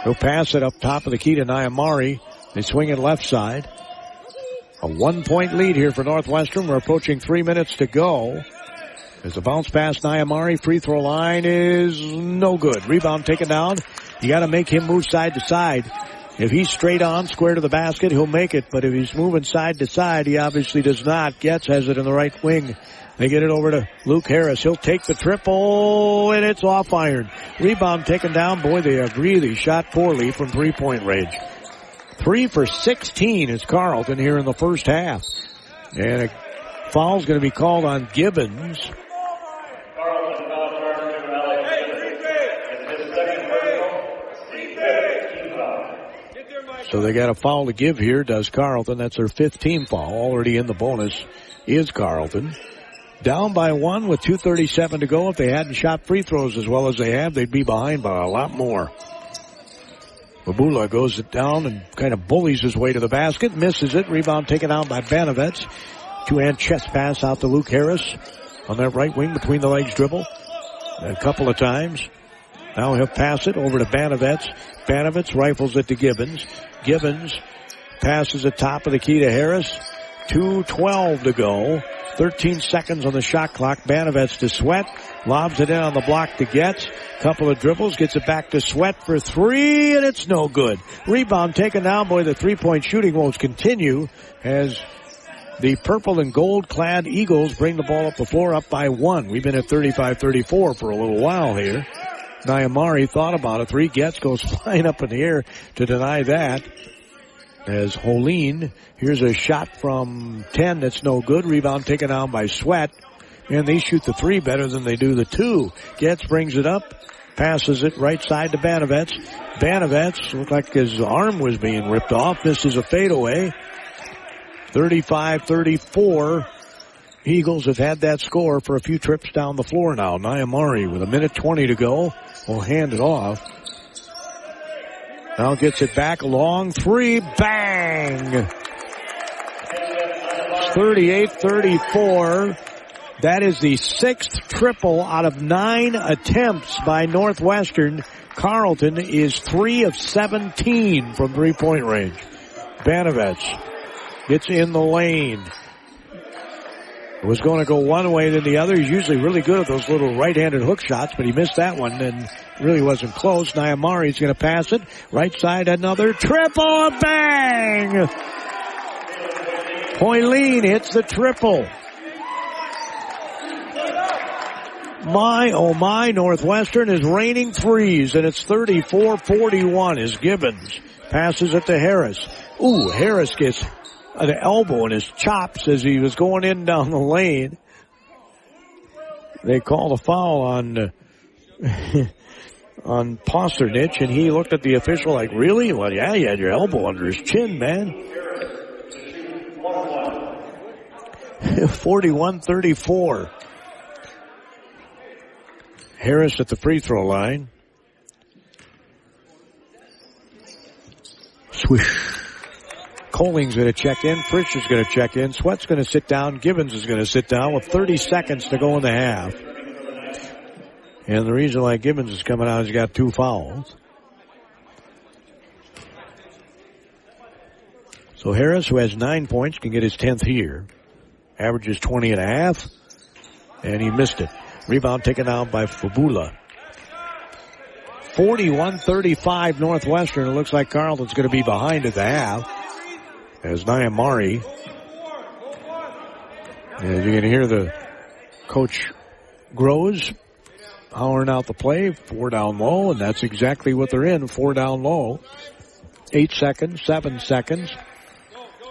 He'll pass it up top of the key to Nyamari. They swing it left side. A 1-point lead here for Northwestern. We're approaching 3 minutes to go. As the bounce pass, Nyamari, free throw line is no good. Rebound taken down. You got to make him move side to side. If he's straight on, square to the basket, he'll make it. But if he's moving side to side, he obviously does not. Getz has it in the right wing. They get it over to Luke Harris. He'll take the triple, and it's off iron. Rebound taken down. Boy, they have really shot poorly from three-point range. 3 for 16 is Carleton here in the first half. And a foul's going to be called on Gibbons. So they got a foul to give here, does Carleton. That's their 5th team foul. Already in the bonus is Carleton. Down by 1 with 2:37 to go. If they hadn't shot free throws as well as they have, they'd be behind by a lot more. Babula goes it down and kind of bullies his way to the basket. Misses it. Rebound taken out by Banovitz. Two-hand chest pass out to Luke Harris on that right wing between the legs dribble. A couple of times. Now he'll pass it over to Banovitz. Banovitz rifles it to Gibbons. Gibbons passes it top of the key to Harris. 2:12 to go. 13 seconds on the shot clock. Banovitz to Sweat. Lobs it in on the block to Getz. Couple of dribbles. Gets it back to Sweat for 3, and it's no good. Rebound taken down. Boy, the three-point shooting woes continue as the purple and gold-clad Eagles bring the ball up the floor up by 1. We've been at 35-34 for a little while here. Nyamari thought about a 3. Getz goes flying up in the air to deny that. As Holine, here's a shot from 10 that's no good. Rebound taken down by Sweat. And they shoot the 3 better than they do the 2. Getz brings it up, passes it right side to Banovitz. Banovitz looked like his arm was being ripped off. This is a fadeaway. 35-34. Eagles have had that score for a few trips down the floor now. Nyamari with 1:20 to go will hand it off. Now gets it back, long 3, bang! 38-34. That is the 6th triple out of 9 attempts by Northwestern. Carleton is 3 of 17 from three-point range. Banovitz gets in the lane. It was going to go one way then the other. He's usually really good at those little right-handed hook shots, but he missed that one and really wasn't close. Nyamari's going to pass it. Right side, another triple, bang! Hoyleen hits the triple. My, oh my, Northwestern is raining threes, and it's 34-41 as Gibbons passes it to Harris. Ooh, Harris gets an elbow in his chops as he was going in down the lane. They called a foul on on Posternich, and he looked at the official like, really? Well, yeah, you had your elbow under his chin, man. 41-34. Harris at the free throw line. Swish. Coling's going to check in. Fritsch is going to check in. Sweat's going to sit down. Gibbons is going to sit down with 30 seconds to go in the half. And the reason why Gibbons is coming out is he's got 2 fouls. So Harris, who has 9 points, can get his 10th here. Averages 20.5. And he missed it. Rebound taken down by Fabula. 41-35 Northwestern. It looks like Carleton's going to be behind at the half. As Nyamari, as you can hear the coach Groves hollering out the play, 4 down low, and that's exactly what they're in, 4 down low. 8 seconds, 7 seconds.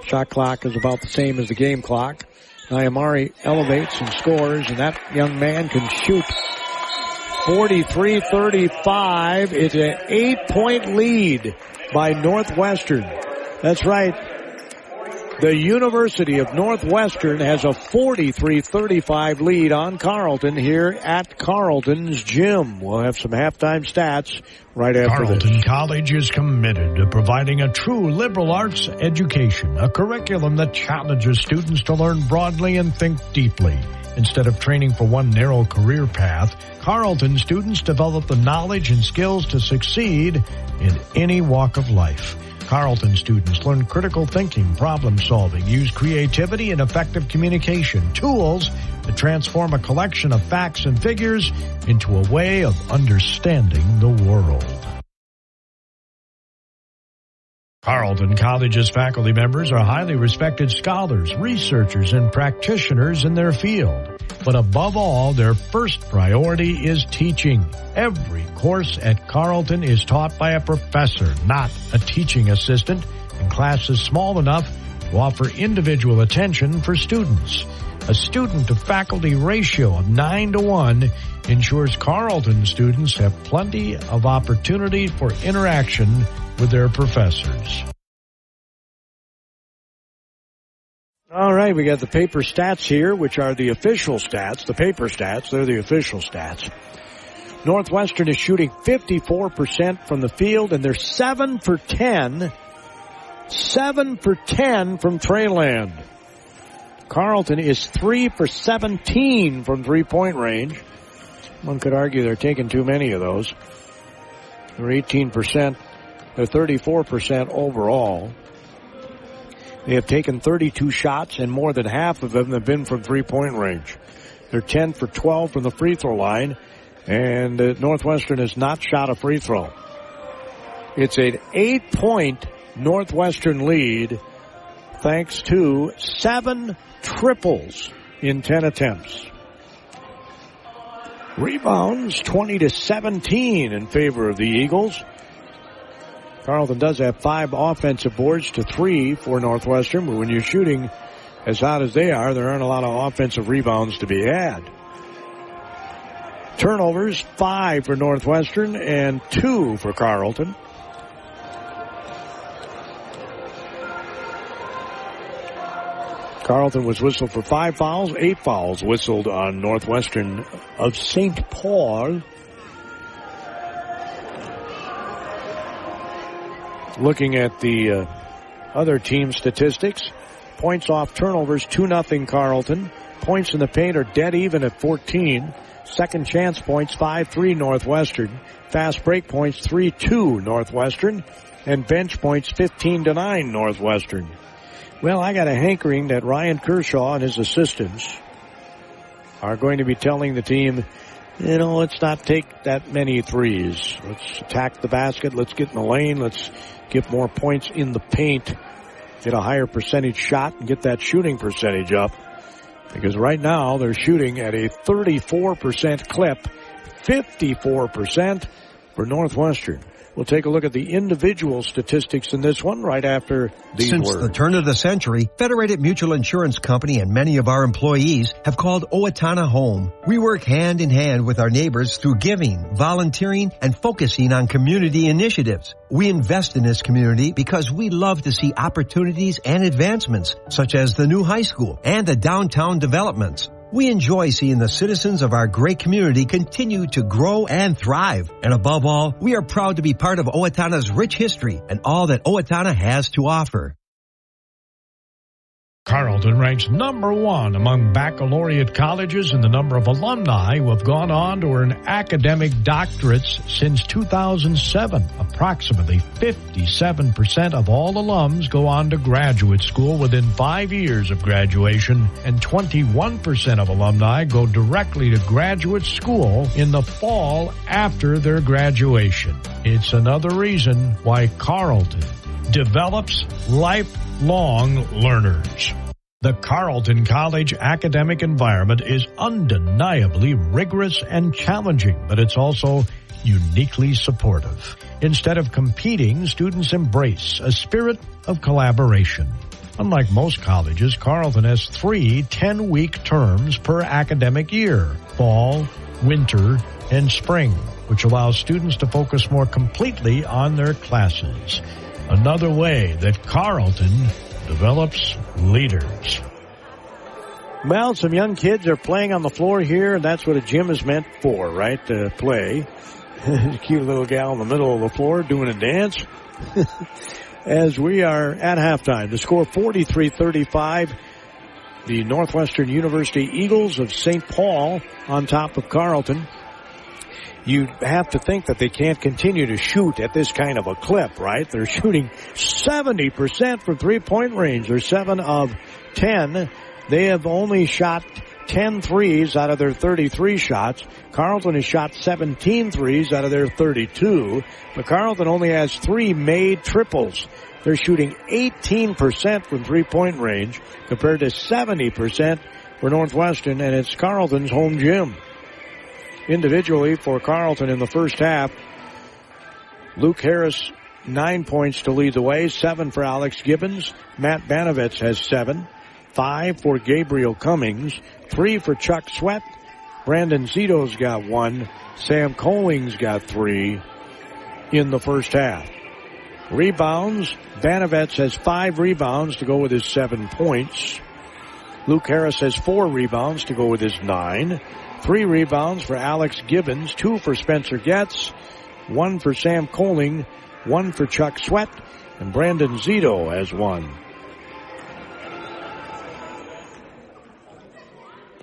Shot clock is about the same as the game clock. Nyamari elevates and scores, and that young man can shoot 43-35. It's an 8-point lead by Northwestern. That's right. The University of Northwestern has a 43-35 lead on Carleton here at Carleton's gym. We'll have some halftime stats right after this. Carleton College is committed to providing a true liberal arts education, a curriculum that challenges students to learn broadly and think deeply. Instead of training for one narrow career path, Carleton students develop the knowledge and skills to succeed in any walk of life. Carleton students learn critical thinking, problem solving, use creativity and effective communication, tools to transform a collection of facts and figures into a way of understanding the world. Carleton College's faculty members are highly respected scholars, researchers, and practitioners in their field. But above all, their first priority is teaching. Every course at Carleton is taught by a professor, not a teaching assistant, and classes small enough to offer individual attention for students. A student-to-faculty ratio of 9-to-1 ensures Carleton students have plenty of opportunity for interaction with their professors. All right, we got the paper stats here, which are the official stats. The paper stats, they're the official stats. Northwestern is shooting 54% from the field, and they're 7 for 10. 7 for 10 from Treyland. Carleton is 3 for 17 from three-point range. One could argue they're taking too many of those. They're 18%. They're 34% overall. They have taken 32 shots, and more than half of them have been from three-point range. They're 10 for 12 from the free throw line, and Northwestern has not shot a free throw. It's an 8-point Northwestern lead thanks to 7 triples in 10 attempts. Rebounds 20-17 in favor of the Eagles. Carleton does have 5 offensive boards to 3 for Northwestern, but when you're shooting as hot as they are, there aren't a lot of offensive rebounds to be had. Turnovers, 5 for Northwestern and 2 for Carleton. Carleton was whistled for 5 fouls, 8 fouls whistled on Northwestern of St. Paul. Looking at the other team statistics, points off turnovers, 2-0 Carleton. Points in the paint are dead even at 14. Second chance points, 5-3 Northwestern. Fast break points, 3-2 Northwestern. And bench points, 15-9 Northwestern. Well, I got a hankering that Ryan Kershaw and his assistants are going to be telling the team, let's not take that many threes. Let's attack the basket. Let's get in the lane. Let's get more points in the paint. Get a higher percentage shot and get that shooting percentage up. Because right now they're shooting at a 34% clip, 54% for Northwestern. We'll take a look at the individual statistics in this one right after these words. Since the turn of the century, Federated Mutual Insurance Company and many of our employees have called Owatonna home. We work hand in hand with our neighbors through giving, volunteering, and focusing on community initiatives. We invest in this community because we love to see opportunities and advancements, such as the new high school and the downtown developments. We enjoy seeing the citizens of our great community continue to grow and thrive. And above all, we are proud to be part of Owatonna's rich history and all that Owatonna has to offer. Carleton ranks number 1 among baccalaureate colleges in the number of alumni who have gone on to earn academic doctorates since 2007. Approximately 57% of all alums go on to graduate school within 5 years of graduation, and 21% of alumni go directly to graduate school in the fall after their graduation. It's another reason why Carleton develops lifelong learners. The Carleton College academic environment is undeniably rigorous and challenging, but it's also uniquely supportive. Instead of competing, students embrace a spirit of collaboration. Unlike most colleges, Carleton has 3 10-week terms per academic year: fall, winter, and spring, which allows students to focus more completely on their classes. Another way that Carleton develops leaders. Well, some young kids are playing on the floor here, and that's what a gym is meant for, right? To play. Cute little gal in the middle of the floor doing a dance. As we are at halftime, the score 43-35. The Northwestern University Eagles of St. Paul on top of Carleton. You have to think that they can't continue to shoot at this kind of a clip, right? They're shooting 70% from three-point range. They're 7 of 10. They have only shot 10 threes out of their 33 shots. Carleton has shot 17 threes out of their 32. But Carleton only has 3 made triples. They're shooting 18% from three-point range compared to 70% for Northwestern, and it's Carleton's home gym. Individually for Carleton in the first half, Luke Harris, 9 points to lead the way, 7 for Alex Gibbons. Matt Banovitz has 7. 5 for Gabriel Cummings. 3 for Chuck Sweat. Brandon Zito's got 1. Sam Coling's got 3 in the first half. Rebounds, Banovitz has 5 rebounds to go with his 7 points. Luke Harris has 4 rebounds to go with his 9. 3 rebounds for Alex Gibbons, 2 for Spencer Getz, 1 for Sam Coling, 1 for Chuck Sweat, and Brandon Zito has 1.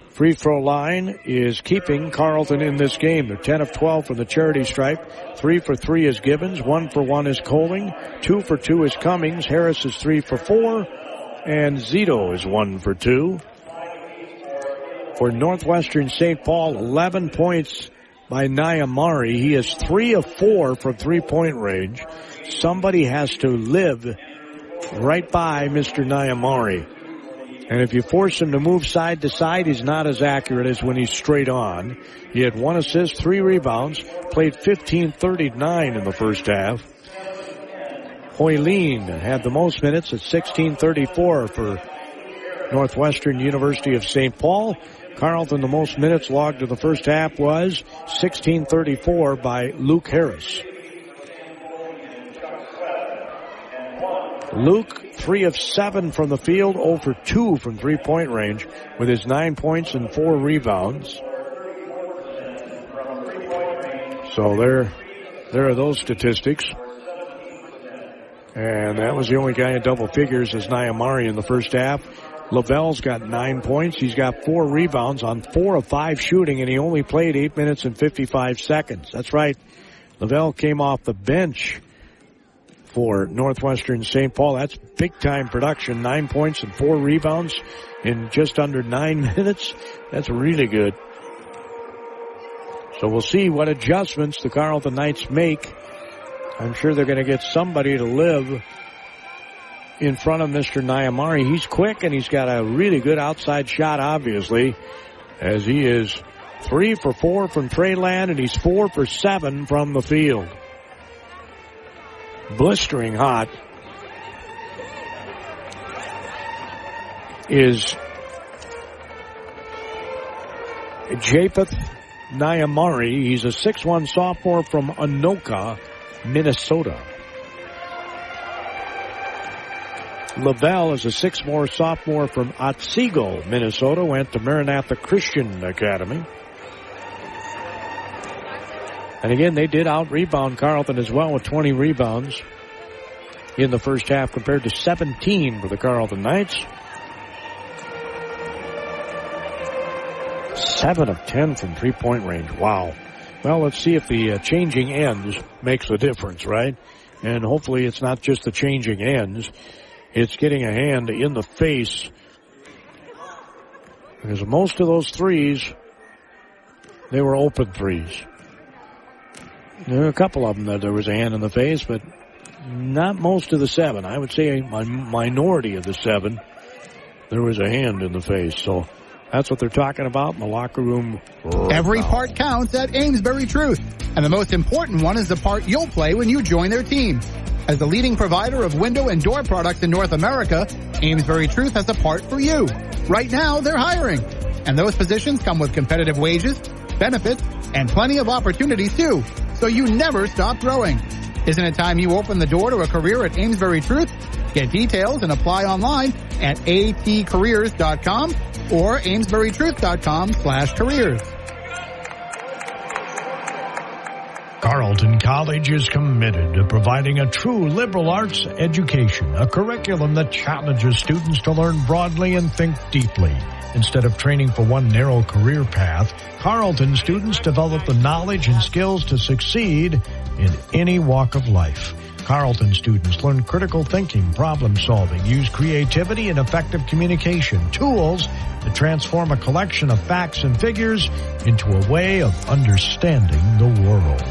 Free throw line is keeping Carleton in this game. They're 10 of 12 from the charity stripe. 3 for 3 is Gibbons. 1 for 1 is Coling. 2 for 2 is Cummings. Harris is 3 for 4. And Zito is 1 for 2. For Northwestern-St. Paul, 11 points by Nyamari. He is 3 of 4 from three-point range. Somebody has to live right by Mr. Nyamari. And if you force him to move side to side, he's not as accurate as when he's straight on. He had 1 assist, 3 rebounds, played 15:39 in the first half. Hoylene had the most minutes at 16:34 for Northwestern University of St. Paul. Carleton, the most minutes logged in the first half was 16:34 by Luke Harris. Luke, 3 of 7 from the field, 0 for 2 from three-point range with his 9 points and 4 rebounds. So there are those statistics. And that was the only guy in double figures as Nyamari in the first half. Lavelle's got 9 points. He's got 4 rebounds on 4 of 5 shooting, and he only played 8 minutes and 55 seconds. That's right. Lavelle came off the bench for Northwestern-St. Paul. That's big-time production. 9 points and 4 rebounds in just under 9 minutes. That's really good. So we'll see what adjustments the Carleton Knights make. I'm sure they're going to get somebody to live in front of Mr. Nyamari. He's quick, and he's got a really good outside shot, obviously, as he is 3 for 4 from Treyland, and he's 4 for 7 from the field. Blistering hot is Japheth Nyamari. He's a 6'1" sophomore from Anoka, Minnesota. Lavelle is a 6'4" sophomore from Otsego, Minnesota. Went to Maranatha Christian Academy. And again, they did out-rebound Carleton as well with 20 rebounds in the first half compared to 17 for the Carleton Knights. 7 of 10 from three-point range. Wow. Well, let's see if the changing ends makes a difference, right? And hopefully it's not just the changing ends. It's getting a hand in the face. Because most of those threes, they were open threes. There were a couple of them that there was a hand in the face, but not most of the 7. I would say a minority of the 7, there was a hand in the face. So that's what they're talking about in the locker room. Every part counts at Amesbury Truth. And the most important one is the part you'll play when you join their team. As the leading provider of window and door products in North America, Amesbury Truth has a part for you. Right now, they're hiring. And those positions come with competitive wages, benefits, and plenty of opportunities too, so you never stop growing. Isn't it time you open the door to a career at Amesbury Truth? Get details and apply online at atcareers.com or amesburytruth.com/careers. Carleton College is committed to providing a true liberal arts education, a curriculum that challenges students to learn broadly and think deeply. Instead of training for one narrow career path, Carleton students develop the knowledge and skills to succeed in any walk of life. Carleton students learn critical thinking, problem solving, use creativity and effective communication, tools to transform a collection of facts and figures into a way of understanding the world.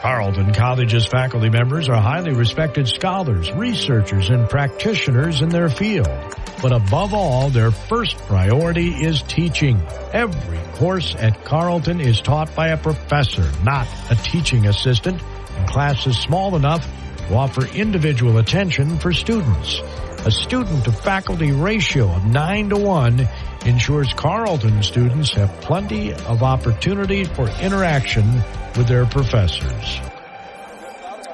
Carleton College's faculty members are highly respected scholars, researchers, and practitioners in their field. But above all, their first priority is teaching. Every course at Carleton is taught by a professor, not a teaching assistant, and classes small enough to offer individual attention for students. A student-to-faculty ratio of 9-to-1 ensures Carleton students have plenty of opportunity for interaction with their professors.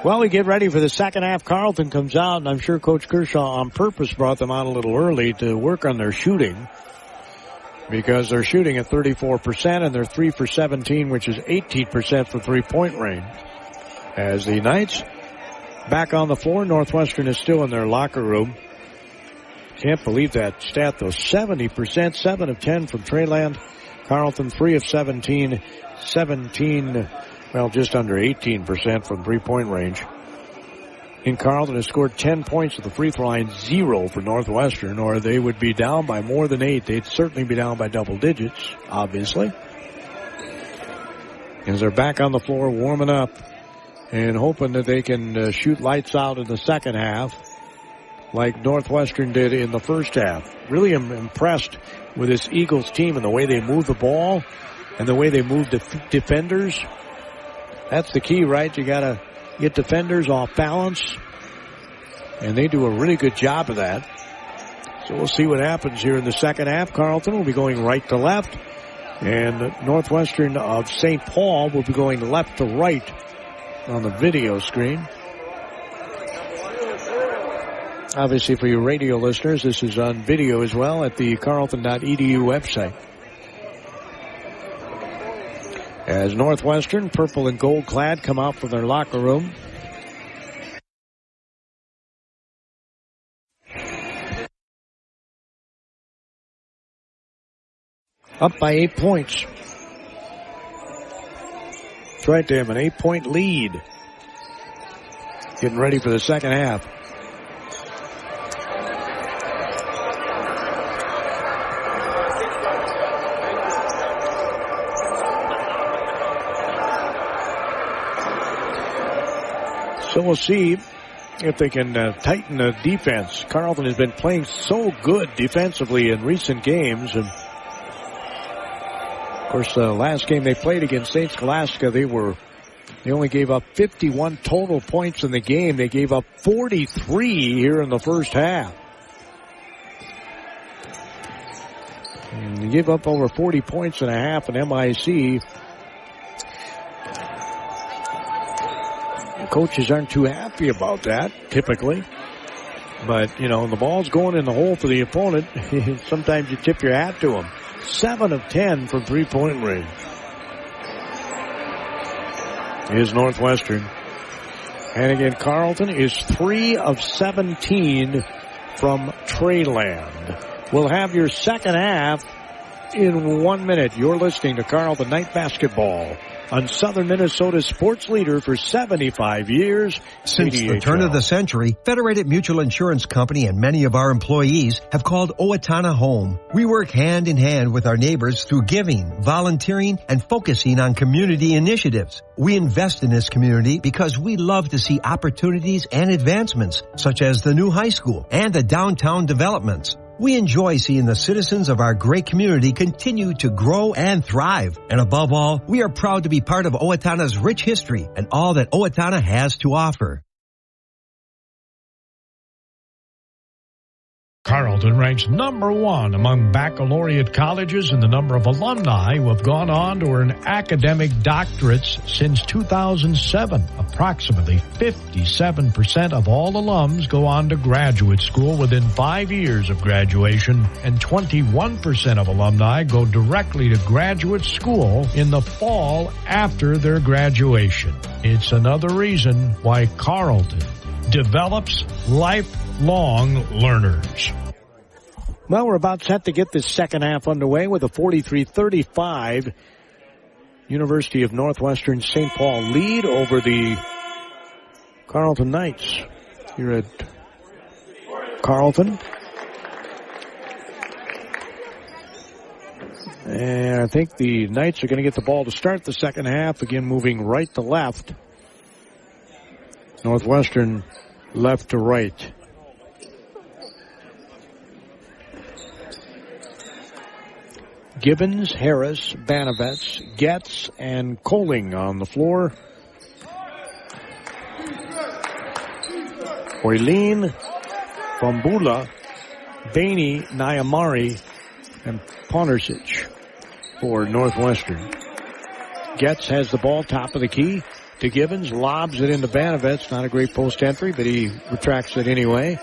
Well, we get ready for the second half. Carleton comes out, and I'm sure Coach Kershaw on purpose brought them out a little early to work on their shooting, because they're shooting at 34%, and they're 3 for 17, which is 18% from three-point range. As the Knights back on the floor, Northwestern is still in their locker room. Can't believe that stat, though. 70%, 7 of 10 from Treyland. Carleton, 3 of 17, just under 18% from three-point range. In Carleton has scored 10 points at the free throw line, 0 for Northwestern, or they would be down by more than 8. They'd certainly be down by double digits, obviously. As they're back on the floor warming up and hoping that they can shoot lights out in the second half like Northwestern did in the first half. Really am impressed with this Eagles team and the way they move the ball and the way they move the defenders. That's the key, right? You got to get defenders off balance, and they do a really good job of that. So we'll see what happens here in the second half. Carleton will be going right to left, and Northwestern of St. Paul will be going left to right on the video screen. Obviously, for your radio listeners, this is on video as well at the carleton.edu website. As Northwestern, purple and gold clad, come out from their locker room. Up by 8 points. That's right, they have an 8-point lead. Getting ready for the second half. So we'll see if they can tighten the defense. Carleton has been playing so good defensively in recent games. And of course, the last game they played against St. Scholastica, they only gave up 51 total points in the game. They gave up 43 here in the first half. And they gave up over 40 points and a half in MIC. Coaches aren't too happy about that, typically. But, the ball's going in the hole for the opponent. Sometimes you tip your hat to them. 7 of 10 from three-point range. Is Northwestern. And again, Carleton is 3 of 17 from Treyland. We'll have your second half in 1 minute. You're listening to Carleton Night Basketball on Southern Minnesota's sports leader for 75 years. Since KDHL. the turn of the century, Federated Mutual Insurance Company and many of our employees have called Owatonna home. We work hand in hand with our neighbors through giving, volunteering, and focusing on community initiatives. We invest in this community because we love to see opportunities and advancements, such as the new high school and the downtown developments. We enjoy seeing the citizens of our great community continue to grow and thrive. And above all, we are proud to be part of Owatonna's rich history and all that Owatonna has to offer. Carleton ranks number 1 among baccalaureate colleges in the number of alumni who have gone on to earn academic doctorates since 2007. Approximately 57% of all alums go on to graduate school within 5 years of graduation, and 21% of alumni go directly to graduate school in the fall after their graduation. It's another reason why Carleton develops lifelong learners. Well, we're about set to get this second half underway with a 43-35 University of Northwestern-St. Paul lead over the Carleton Knights here at Carleton. And I think the Knights are going to get the ball to start the second half, again moving right to left. Northwestern left to right. Gibbons, Harris, Banovets, Getz, and Coling on the floor. Oilene, Bambula, Bainey, Nyamari, and Pondersic for Northwestern. Getz has the ball, top of the key to Gibbons, lobs it into Banovets. Not a great post entry, but he retracts it anyway.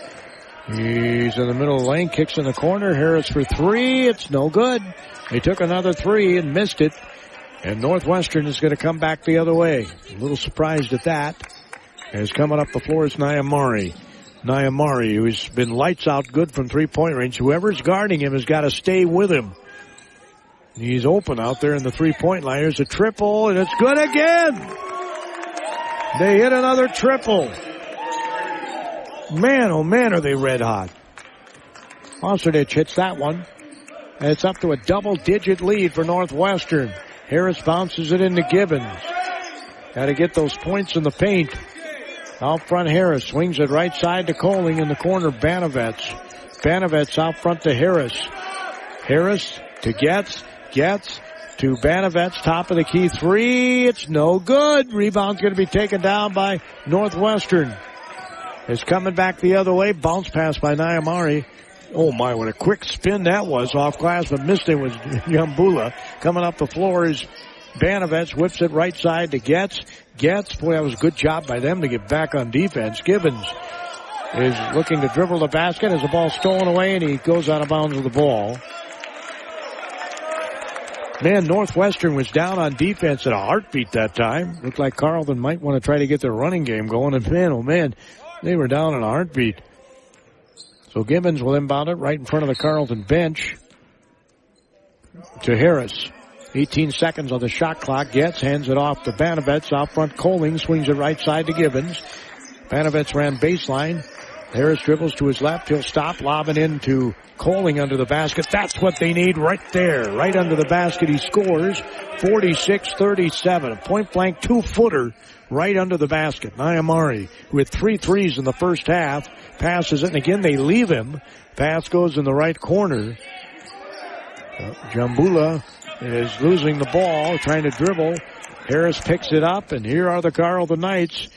He's in the middle of the lane, kicks in the corner. Harris for three. It's no good. They took another three and missed it. And Northwestern is going to come back the other way. A little surprised at that. As coming up the floor is Nyamari. Nyamari, who's been lights out good from three-point range. Whoever's guarding him has got to stay with him. He's open out there in the three-point line. There's a triple, and it's good again. They hit another triple. Man, oh man, are they red hot. Oserdich hits that one. And it's up to a double-digit lead for Northwestern. Harris bounces it into Gibbons. Got to get those points in the paint. Out front, Harris swings it right side to Coling. In the corner, Banovets. Banovets out front to Harris. Harris to Getz. Getz to Banovets. Top of the key three. It's no good. Rebound's going to be taken down by Northwestern. It's coming back the other way. Bounce pass by Nyamari. Oh my, what a quick spin that was off glass, but missed it was Yambula. Coming up the floor is Banovets, whips it right side to Getz. Getz, boy, that was a good job by them to get back on defense. Gibbons is looking to dribble the basket as the ball stolen away, and he goes out of bounds with the ball. Man, Northwestern was down on defense at a heartbeat that time. Looked like Carleton might want to try to get their running game going, and man, oh man, they were down in a heartbeat. So Gibbons will inbound it right in front of the Carleton bench to Harris. 18 seconds on the shot clock. Getz hands it off to Banovets. Out front, Coling swings it right side to Gibbons. Banovets ran baseline. Harris dribbles to his left. He'll stop, lobbing into Coling under the basket. That's what they need right there. Right under the basket, he scores. 46-37. A point-blank two-footer right under the basket. Nyamari with 3 threes in the first half. Passes it, and again they leave him. Pass goes in the right corner. Jambula is losing the ball, trying to dribble. Harris picks it up, and here are the Carleton Knights.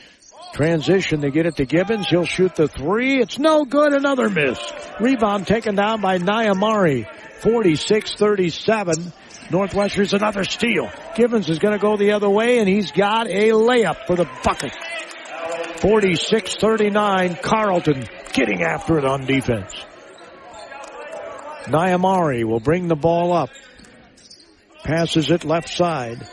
Transition, they get it to Gibbons. He'll shoot the three. It's no good, another miss. Rebound taken down by Nyamari. 46-37. Northwestern's another steal. Gibbons is going to go the other way, and he's got a layup for the bucket. 46-39, Carleton getting after it on defense. Nyamari will bring the ball up. Passes it left side.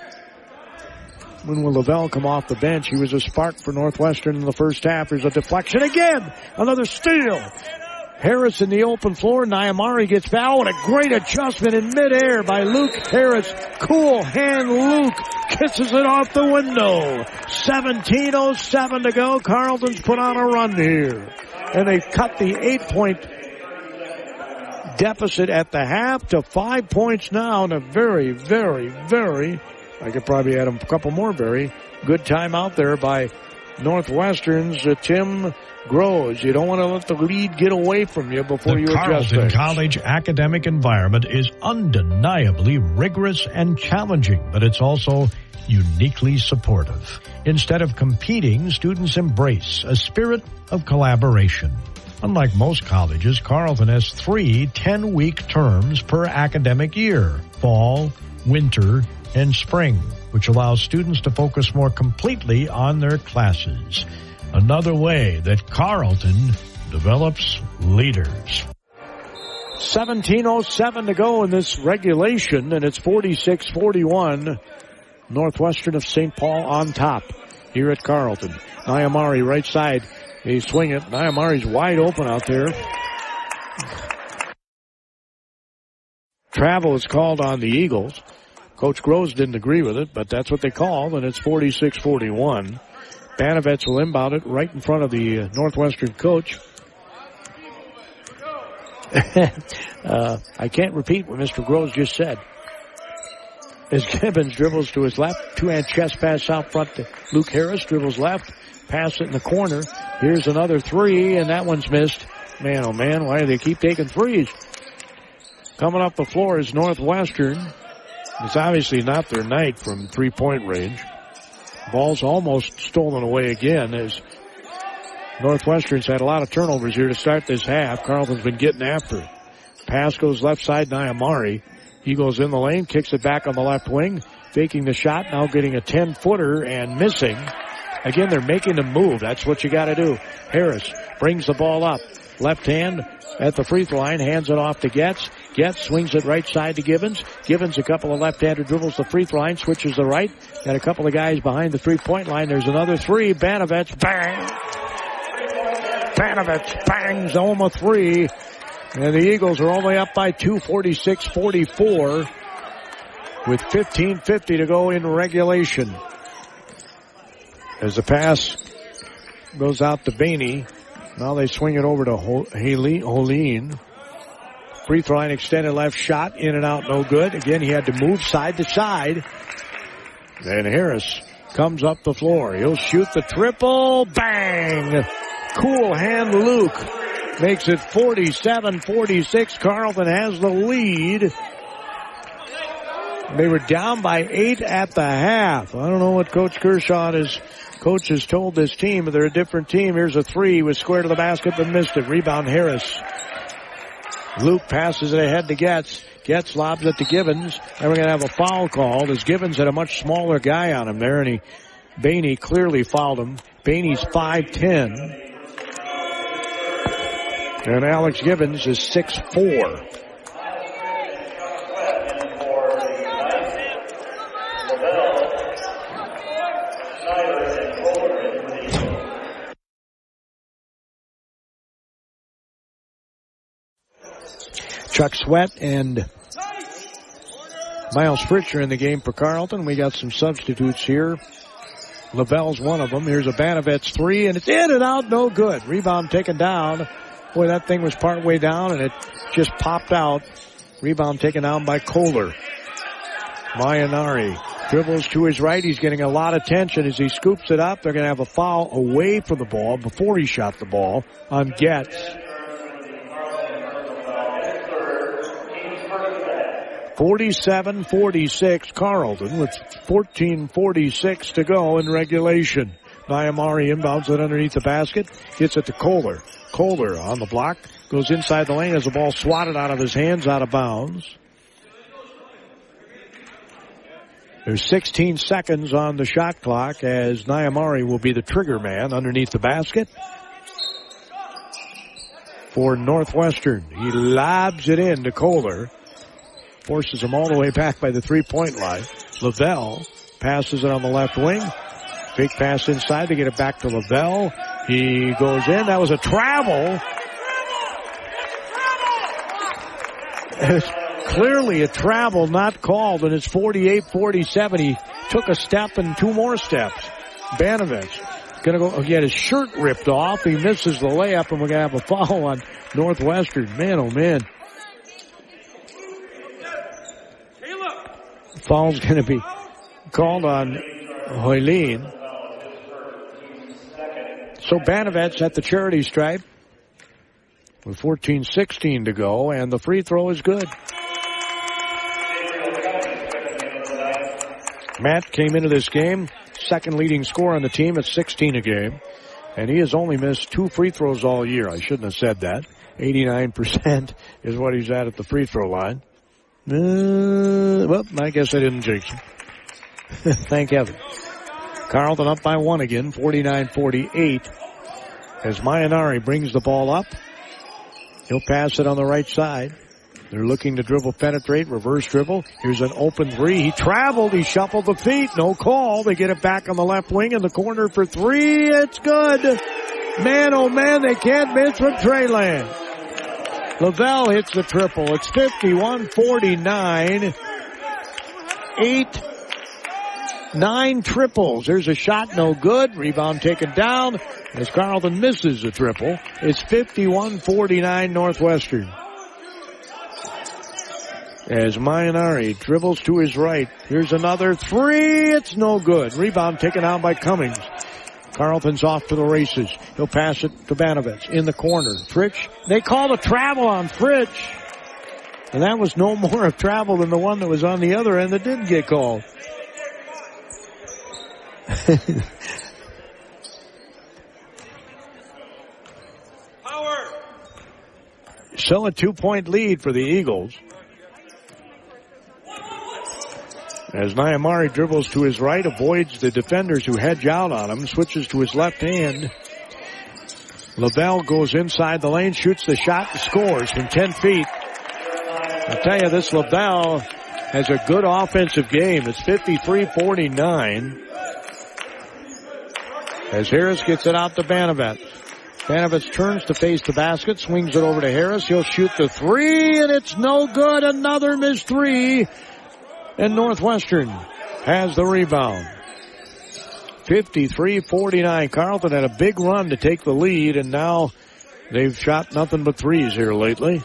When will Lavelle come off the bench? He was a spark for Northwestern in the first half. There's a deflection again. Another steal. Harris in the open floor. Nyamari gets fouled. What a great adjustment in midair by Luke Harris. Cool hand Luke kisses it off the window. 17:07 to go. Carleton's put on a run here. And they cut the 8-point deficit at the half to 5 points now. And a very, very, very, I could probably add a couple more very good timeout there by Northwestern's Tim Groves. You don't want to let the lead get away from you before you adjust The things. Carleton College academic environment is undeniably rigorous and challenging, but it's also uniquely supportive. Instead of competing, students embrace a spirit of collaboration. Unlike most colleges, Carleton has 3 10-week terms per academic year: fall, winter, and spring, which allows students to focus more completely on their classes. Another way that Carleton develops leaders. 17:07 to go in this regulation, and it's 46-41. Northwestern of St. Paul on top here at Carleton. Nyamari right side. They swing it. Nyamari's wide open out there. Travel is called on the Eagles. Coach Groves didn't agree with it, but that's what they called, and it's 46-41. Banovets will inbound it right in front of the Northwestern coach. I can't repeat what Mr. Groves just said. As Gibbons dribbles to his left, two-hand chest pass out front to Luke Harris, dribbles left, pass it in the corner. Here's another three, and that one's missed. Man, oh man, why do they keep taking threes? Coming up the floor is Northwestern. It's obviously not their night from three-point range. Ball's almost stolen away again as Northwestern's had a lot of turnovers here to start this half. Carleton's been getting after it. Pass goes left side, Nyamari. He goes in the lane, kicks it back on the left wing, faking the shot, now getting a 10-footer and missing. Again, they're making a move. That's what you got to do. Harris brings the ball up. Left hand at the free throw line, hands it off to Getz. Getz swings it right side to Gibbons. Gibbons, a couple of left-hander dribbles the free throw line, switches the right. Got a couple of guys behind the three-point line. There's another three. Banovets, bang! Banovets bangs home a three. And the Eagles are only up by 2, 46-44, with 15:50 to go in regulation. As the pass goes out to Bainey, now they swing it over to Holeen. Free throw line extended left shot, in and out, no good. Again, he had to move side to side. And Harris comes up the floor. He'll shoot the triple. Bang! Cool hand Luke makes it 47-46. Carleton has the lead. They were down by 8 at the half. I don't know what Coach Kershaw and his coaches told this team, but they're a different team. Here's a three. He was square to the basket but missed it. Rebound Harris. Luke passes it ahead to Getz. Getz lobs it to Gibbons. And we're going to have a foul called as Gibbons had a much smaller guy on him there, and Bainey clearly fouled him. Bainey's 5'10". And Alex Gibbons is 6'4". Chuck Sweat and Miles Fritcher in the game for Carleton. We got some substitutes here. Lavelle's one of them. Here's a Banovets three, and it's in and out, no good. Rebound taken down. Boy, that thing was partway down, and it just popped out. Rebound taken down by Kohler. Mayanari dribbles to his right. He's getting a lot of tension as he scoops it up. They're going to have a foul away from the ball before he shot the ball on Getz. 47-46 Carleton with 14:46 to go in regulation. Nyamari inbounds it underneath the basket. Gets it to Kohler. Kohler on the block. Goes inside the lane as the ball swatted out of his hands, out of bounds. There's 16 seconds on the shot clock as Nyamari will be the trigger man underneath the basket for Northwestern. He lobs it in to Kohler. Forces him all the way back by the three-point line. Lavelle passes it on the left wing. Fake pass inside to get it back to Lavelle. He goes in. That was a travel. It's clearly a travel not called, and it's 48-47. He took a step and two more steps. Banovets going to go. He had his shirt ripped off. He misses the layup, and we're going to have a foul on Northwestern. Man, oh, man. Foul's going to be called on Hoyleen. So Banovets at the charity stripe with 14:16 to go, and the free throw is good. Matt came into this game second leading scorer on the team at 16 a game. And he has only missed 2 free throws all year. I shouldn't have said that. 89% is what he's at the free throw line. Well, I guess I didn't jinx him. Thank heaven. Carleton up by 1 again, 49-48. As Mayanari brings the ball up, he'll pass it on the right side. They're looking to dribble, penetrate, reverse dribble. Here's an open 3. He traveled. He shuffled the feet. No call. They get it back on the left wing in the corner for 3. It's good. Man, oh man, they can't miss from Treyland. Lavelle hits the triple. It's 51-49. 9 triples. There's a shot, no good. Rebound taken down as Carleton misses the triple. It's 51-49 Northwestern. As Mayanari dribbles to his right. Here's another 3. It's no good. Rebound taken out by Cummings. Carleton's off to the races. He'll pass it to Banovitz in the corner. Fritsch. They call a travel on Fritsch. And that was no more of travel than the one that was on the other end that didn't get called. Power. Still a 2-point lead for the Eagles. As Nyamari dribbles to his right, avoids the defenders who hedge out on him, switches to his left hand. Lavelle goes inside the lane, shoots the shot, and scores from 10 feet. I'll tell you, this Lavelle has a good offensive game. It's 53-49. As Harris gets it out to Banovitz. Banovitz turns to face the basket, swings it over to Harris. He'll shoot the 3, and it's no good. Another missed 3. And Northwestern has the rebound. 53-49. Carleton had a big run to take the lead, and now they've shot nothing but 3s here lately.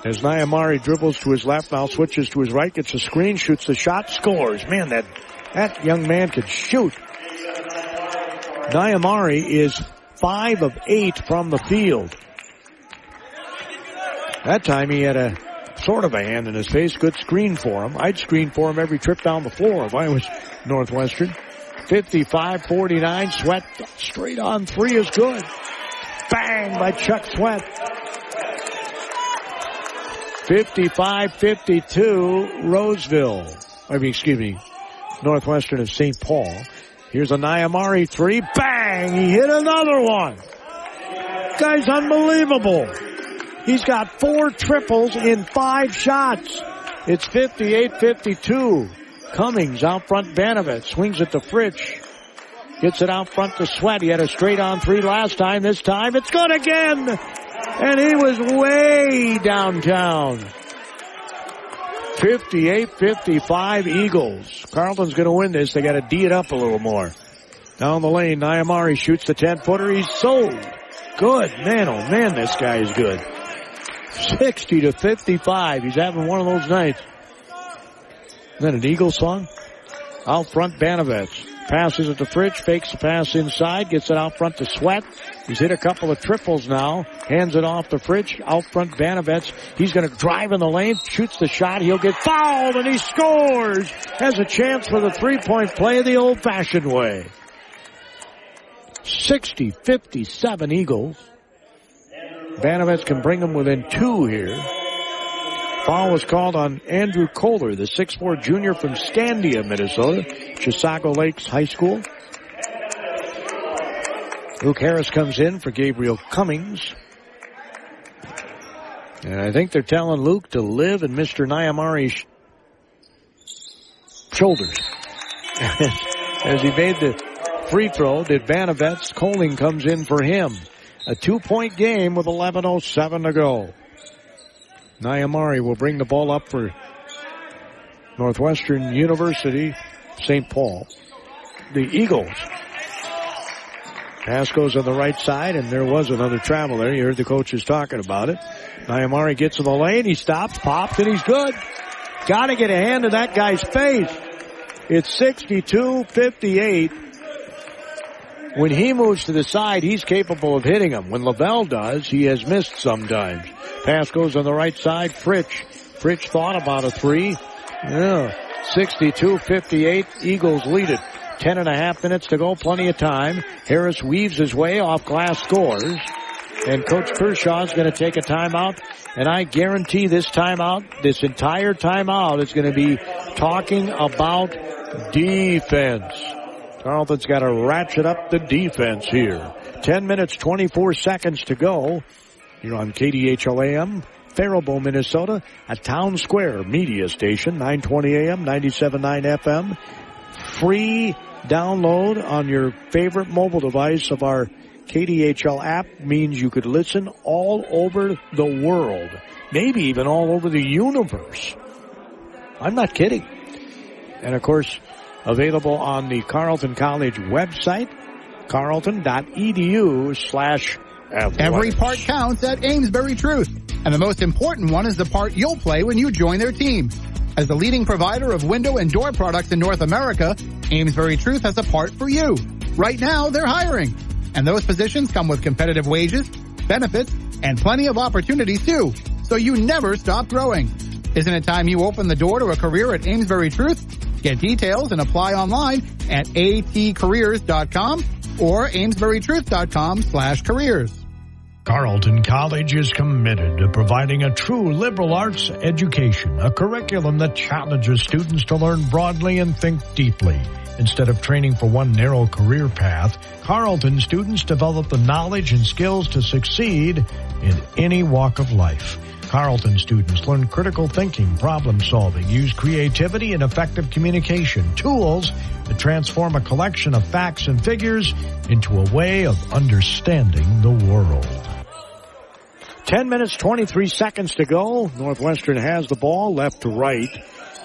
As Nyamari dribbles to his left, now switches to his right, gets a screen, shoots the shot, scores. Man, that young man could shoot. Nyamari is 5 of 8 from the field. That time he had a sort of a hand in his face. Good screen for him. I'd screen for him every trip down the floor if I was Northwestern. 55-49. Sweat straight on 3 is good. Bang by Chuck Sweat. 55-52 Roseville. Northwestern of St. Paul. Here's a Nyamari 3. Bang! He hit another one. Guy's unbelievable. He's got 4 triples in 5 shots. It's 58-52. Cummings out front. Banovitz swings it to Fritsch. Gets it out front to Sweat. He had a straight on 3 last time. This time it's good again. And he was way downtown. 58-55 Eagles. Carleton's going to win this. They got to D it up a little more. Down the lane, Nyamari shoots the 10-footer. He's sold. Good. Man, oh man, this guy is good. 60-55. He's having one of those nights. Is that an Eagles song? Out front, Banovitz. Passes it to Fritsch. Fakes the pass inside. Gets it out front to Sweat. He's hit a couple of triples now. Hands it off to Fritsch. Out front, Banovitz. He's going to drive in the lane. Shoots the shot. He'll get fouled, and he scores. Has a chance for the 3-point play the old-fashioned way. 60-57 Eagles. Banovitz can bring them within 2 here. Foul was called on Andrew Kohler, the 6'4 junior from Scandia, Minnesota, Chisago Lakes High School. Luke Harris comes in for Gabriel Cummings. And I think they're telling Luke to live in Mr. Nyamari's shoulders. As he made the free throw, did Banovitz. Kohling comes in for him. A 2-point game with 11:07 to go. Nyamari will bring the ball up for Northwestern University, St. Paul. The Eagles. Pass goes on the right side, and there was another travel there. You heard the coaches talking about it. Nyamari gets in the lane. He stops, pops, and he's good. Got to get a hand in that guy's face. It's 62-58. When he moves to the side, he's capable of hitting him. When Lavelle does, he has missed sometimes. Pass goes on the right side. Fritsch. Fritsch thought about a 3. Yeah. 62-58. Eagles lead it. 10.5 minutes to go, plenty of time. Harris weaves his way off glass, scores. And Coach Kershaw is going to take a timeout. And I guarantee this timeout, this entire timeout, is going to be talking about defense. Carleton's got to ratchet up the defense here. 10 minutes, 24 seconds to go. Here on KDHL AM, Faribault, Minnesota, a Town Square media station, 920 AM, 97.9 FM. Free download on your favorite mobile device of our KDHL app means you could listen all over the world, maybe even all over the universe. I'm not kidding. And of course, available on the Carleton College website, carleton.edu/athletics. Every part counts at Amesbury Truth. And the most important one is the part you'll play when you join their team. As the leading provider of window and door products in North America, Amesbury Truth has a part for you. Right now, they're hiring. And those positions come with competitive wages, benefits, and plenty of opportunities too. So you never stop growing. Isn't it time you open the door to a career at Amesbury Truth? Get details and apply online at atcareers.com or amesburytruth.com/careers. Carleton College is committed to providing a true liberal arts education, a curriculum that challenges students to learn broadly and think deeply. Instead of training for one narrow career path, Carleton students develop the knowledge and skills to succeed in any walk of life. Carleton students learn critical thinking, problem solving, use creativity and effective communication, tools that transform a collection of facts and figures into a way of understanding the world. 10 minutes, 23 seconds to go. Northwestern has the ball left to right.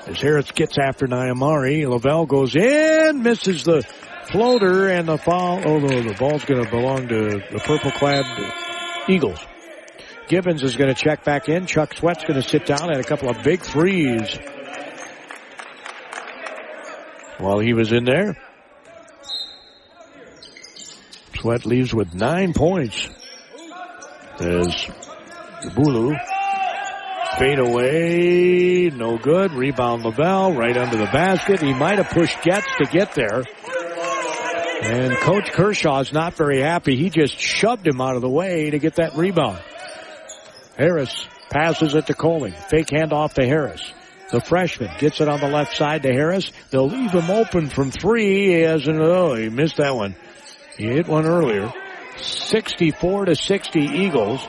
As Harris gets after Nyamari, Lavelle goes in, misses the floater, and the foul. Oh, the ball's going to belong to the purple-clad Eagles. Gibbons is going to check back in. Chuck Sweat's going to sit down at a couple of big threes while he was in there. Sweat leaves with 9 points. As Bulu fade away, no good. Rebound Lavelle right under the basket. He might have pushed Getz to get there. And Coach Kershaw's not very happy. He just shoved him out of the way to get that rebound. Harris passes it to Coley. Fake handoff to Harris. The freshman gets it on the left side to Harris. They'll leave him open from three. He missed that one. He hit one earlier. 64-60 Eagles.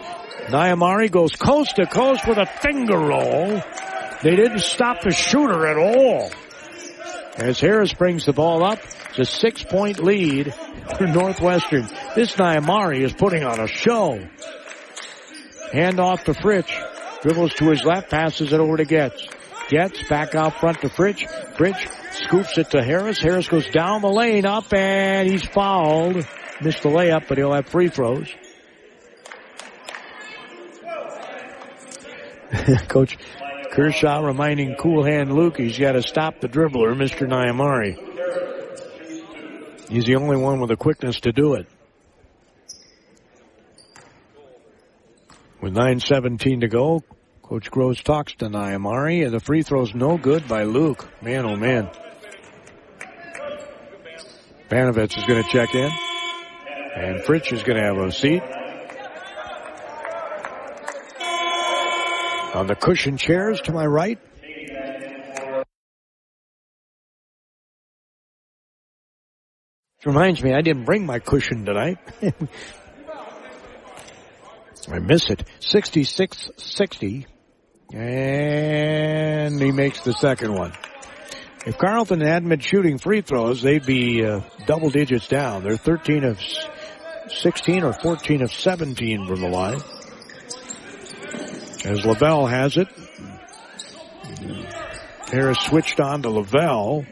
Nyamari goes coast to coast with a finger roll. They didn't stop the shooter at all. As Harris brings the ball up, it's a 6-point lead for Northwestern. This Nyamari is putting on a show. Hand off to Fritsch. Dribbles to his left, passes it over to Getz. Getz back out front to Fritsch. Fritsch scoops it to Harris. Harris goes down the lane, up, and he's fouled. Missed the layup, but he'll have free throws. Coach Kershaw reminding Cool Hand Luke he's got to stop the dribbler, Mr. Nyamari. He's the only one with the quickness to do it. With 9:17 to go, Coach Groves talks to Nyamari, and the free throw's no good by Luke. Man, oh man. Banovitz is going to check in, and Fritsch is going to have a seat. On the cushion chairs to my right. Which reminds me, I didn't bring my cushion tonight. I miss it. 66-60. And he makes the second one. If Carleton hadn't been shooting free throws, they'd be double digits down. They're 13 of 16 or 14 of 17 from the line. As Lavelle has it. Harris switched on to Lavelle.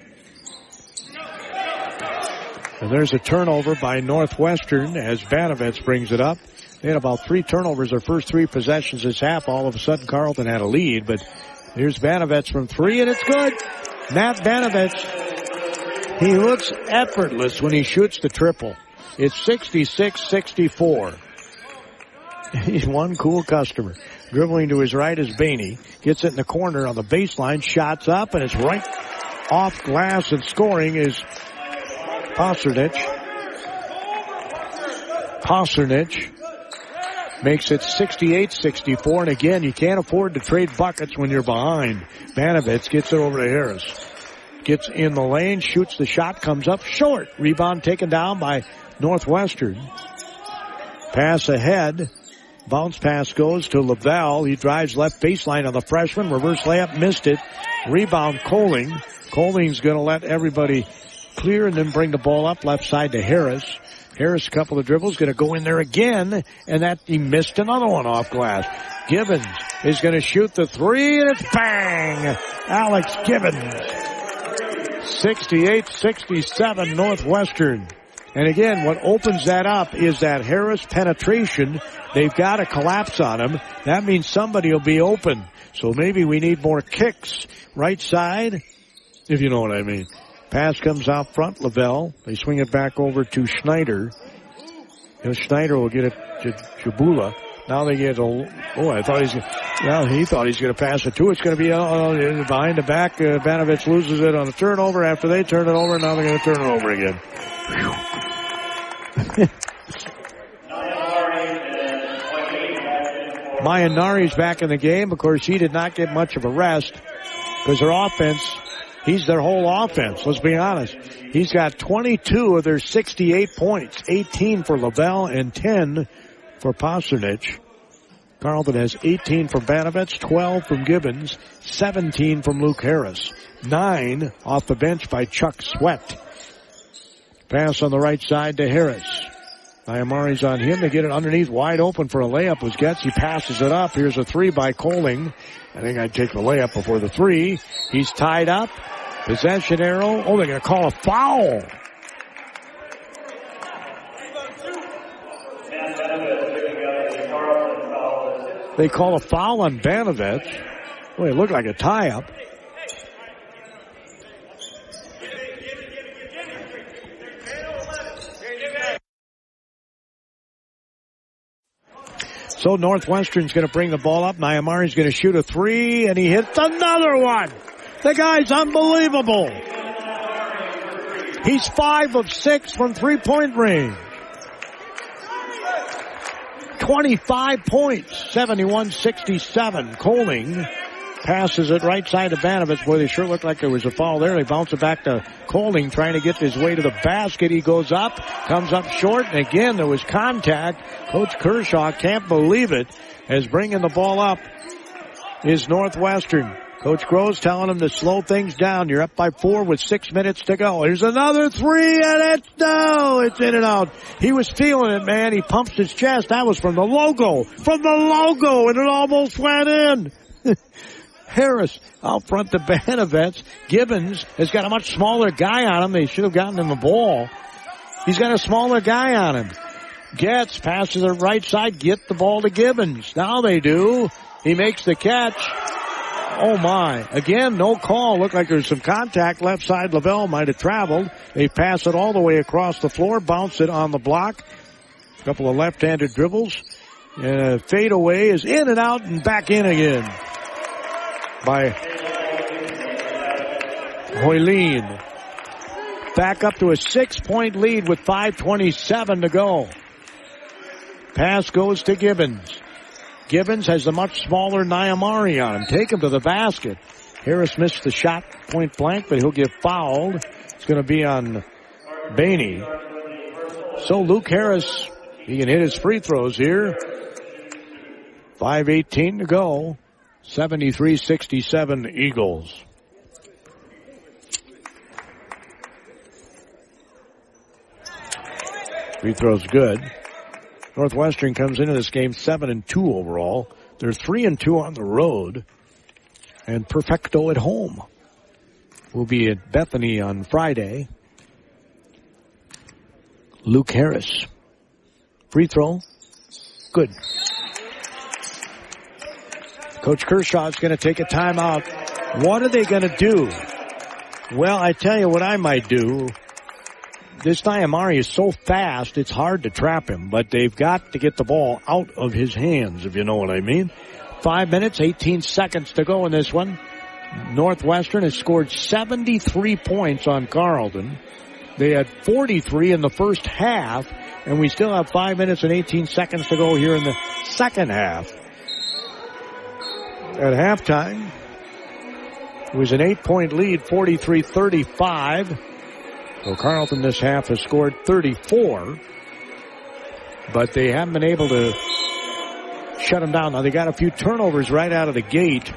And there's a turnover by Northwestern as Banovitz brings it up. They had about 3 turnovers their first 3 possessions this half. All of a sudden, Carleton had a lead. But here's Banovitz from 3, and it's good. Matt Banovitz, he looks effortless when he shoots the triple. It's 66-64. He's one cool customer. Dribbling to his right is Bainey. Gets it in the corner on the baseline. Shots up, and it's right off glass, and scoring is Posernich makes it 68-64. And again, you can't afford to trade buckets when you're behind. Banovitz gets it over to Harris. Gets in the lane, shoots the shot, comes up short. Rebound taken down by Northwestern. Pass ahead. Bounce pass goes to Lavelle. He drives left baseline on the freshman. Reverse layup, missed it. Rebound Coling. Coling's going to let everybody clear and then bring the ball up left side to Harris. Harris, a couple of dribbles, going to go in there again, and that he missed another one off glass. Gibbons is going to shoot the three, and it's bang! Alex Gibbons. 68-67 Northwestern. And again, what opens that up is that Harris penetration. They've got to collapse on him. That means somebody will be open. So maybe we need more kicks. Right side, if you know what I mean. Pass comes out front, Lavelle. They swing it back over to Schneider. Schneider will get it to Jabula. Now they get he thought he's going to pass it too. It's going to be behind the back. Banovitz loses it on a turnover. After they turn it over, now they're going to turn it over again. Mayanari's back in the game. Of course, he did not get much of a rest because their offense, he's their whole offense. Let's be honest. He's got 22 of their 68 points, 18 for Lavelle and 10 for Posernich. Carleton has 18 from Banovitz, 12 from Gibbons, 17 from Luke Harris, 9 off the bench by Chuck Sweat. Pass on the right side to Harris. Iamari's on him. They get it underneath, wide open for a layup. He passes it up. Here's a three by Coling. I think I'd take the layup before the three. He's tied up. Possession arrow. Oh, they're going to call a foul. They call a foul on Banovitz. Well, it looked like a tie-up. So Northwestern's going to bring the ball up. Nyamari's going to shoot a three, and he hits another one. The guy's unbelievable. He's 5 of 6 from three-point range. 25 points, 71-67. Coling passes it right side to Banovitz. Boy, they sure looked like there was a foul there. They bounce it back to Coling, trying to get his way to the basket. He goes up, comes up short, and again there was contact. Coach Kershaw can't believe it, as bringing the ball up is Northwestern. Coach Groves telling him to slow things down. You're up by 4 with 6 minutes to go. Here's another three, and it's in and out. He was feeling it, man. He pumps his chest. That was from the logo, and it almost went in. Harris out front to Banovitz. Gibbons has got a much smaller guy on him. They should have gotten him the ball. He's got a smaller guy on him. Passes it right side, get the ball to Gibbons. Now they do. He makes the catch. Oh my. Again, no call. Looked like there's some contact. Left side, Lavelle might have traveled. They pass it all the way across the floor, bounce it on the block. A couple of left-handed dribbles. And a fadeaway is in and out and back in again by Hoylene. Back up to a 6-point lead with 5:27 to go. Pass goes to Gibbons. Gibbons has the much smaller Nyamari on him. Take him to the basket. Harris missed the shot point blank, but he'll get fouled. It's going to be on Bainey. So Luke Harris, he can hit his free throws here. 5:18 to go. 73-67 Eagles. Free throw's good. Northwestern comes into this game 7-2 overall. They're 3-2 on the road, and perfecto at home. We'll be at Bethany on Friday. Luke Harris. Free throw. Good. Coach Kershaw is going to take a timeout. What are they going to do? Well, I tell you what I might do. This Nyamari is so fast, it's hard to trap him, but they've got to get the ball out of his hands, if you know what I mean. 5 minutes, 18 seconds to go in this one. Northwestern has scored 73 points on Carleton. They had 43 in the first half, and we still have 5 minutes and 18 seconds to go here in the second half. At halftime, it was an 8-point lead, 43-35. So Carleton this half has scored 34, but they haven't been able to shut them down. Now they got a few turnovers right out of the gate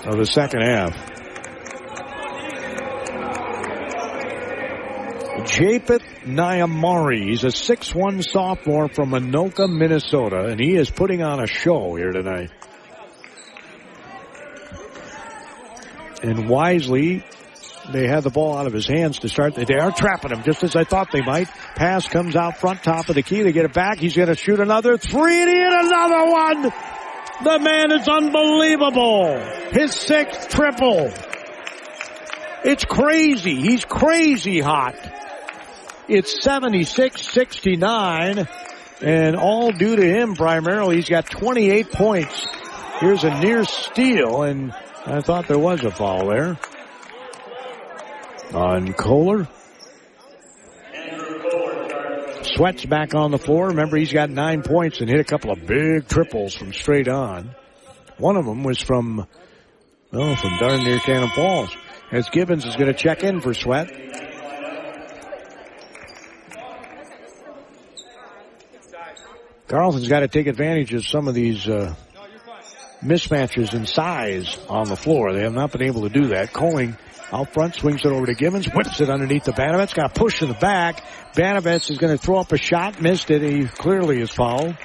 of the second half. Japeth Nyamari, he's a 6'1" sophomore from Anoka, Minnesota, and he is putting on a show here tonight. And wisely, they had the ball out of his hands to start. They are trapping him, just as I thought they might. Pass comes out front, top of the key. They get it back. He's going to shoot another three, and he hit another one. The man is unbelievable. His 6th triple. It's crazy. He's crazy hot. It's 76-69, and all due to him primarily. He's got 28 points. Here's a near steal, and I thought there was a foul there on Kohler. Sweat's back on the floor. Remember, he's got 9 points and hit a couple of big triples from straight on. One of them was from darn near Cannon Falls. As Gibbons is going to check in for Sweat. Carleton's got to take advantage of some of these mismatches in size on the floor. They have not been able to do that. Coling out front, swings it over to Gibbons, whips it underneath the Banovets, got pushed to the back. Banovets is going to throw up a shot, missed it. He clearly is fouled.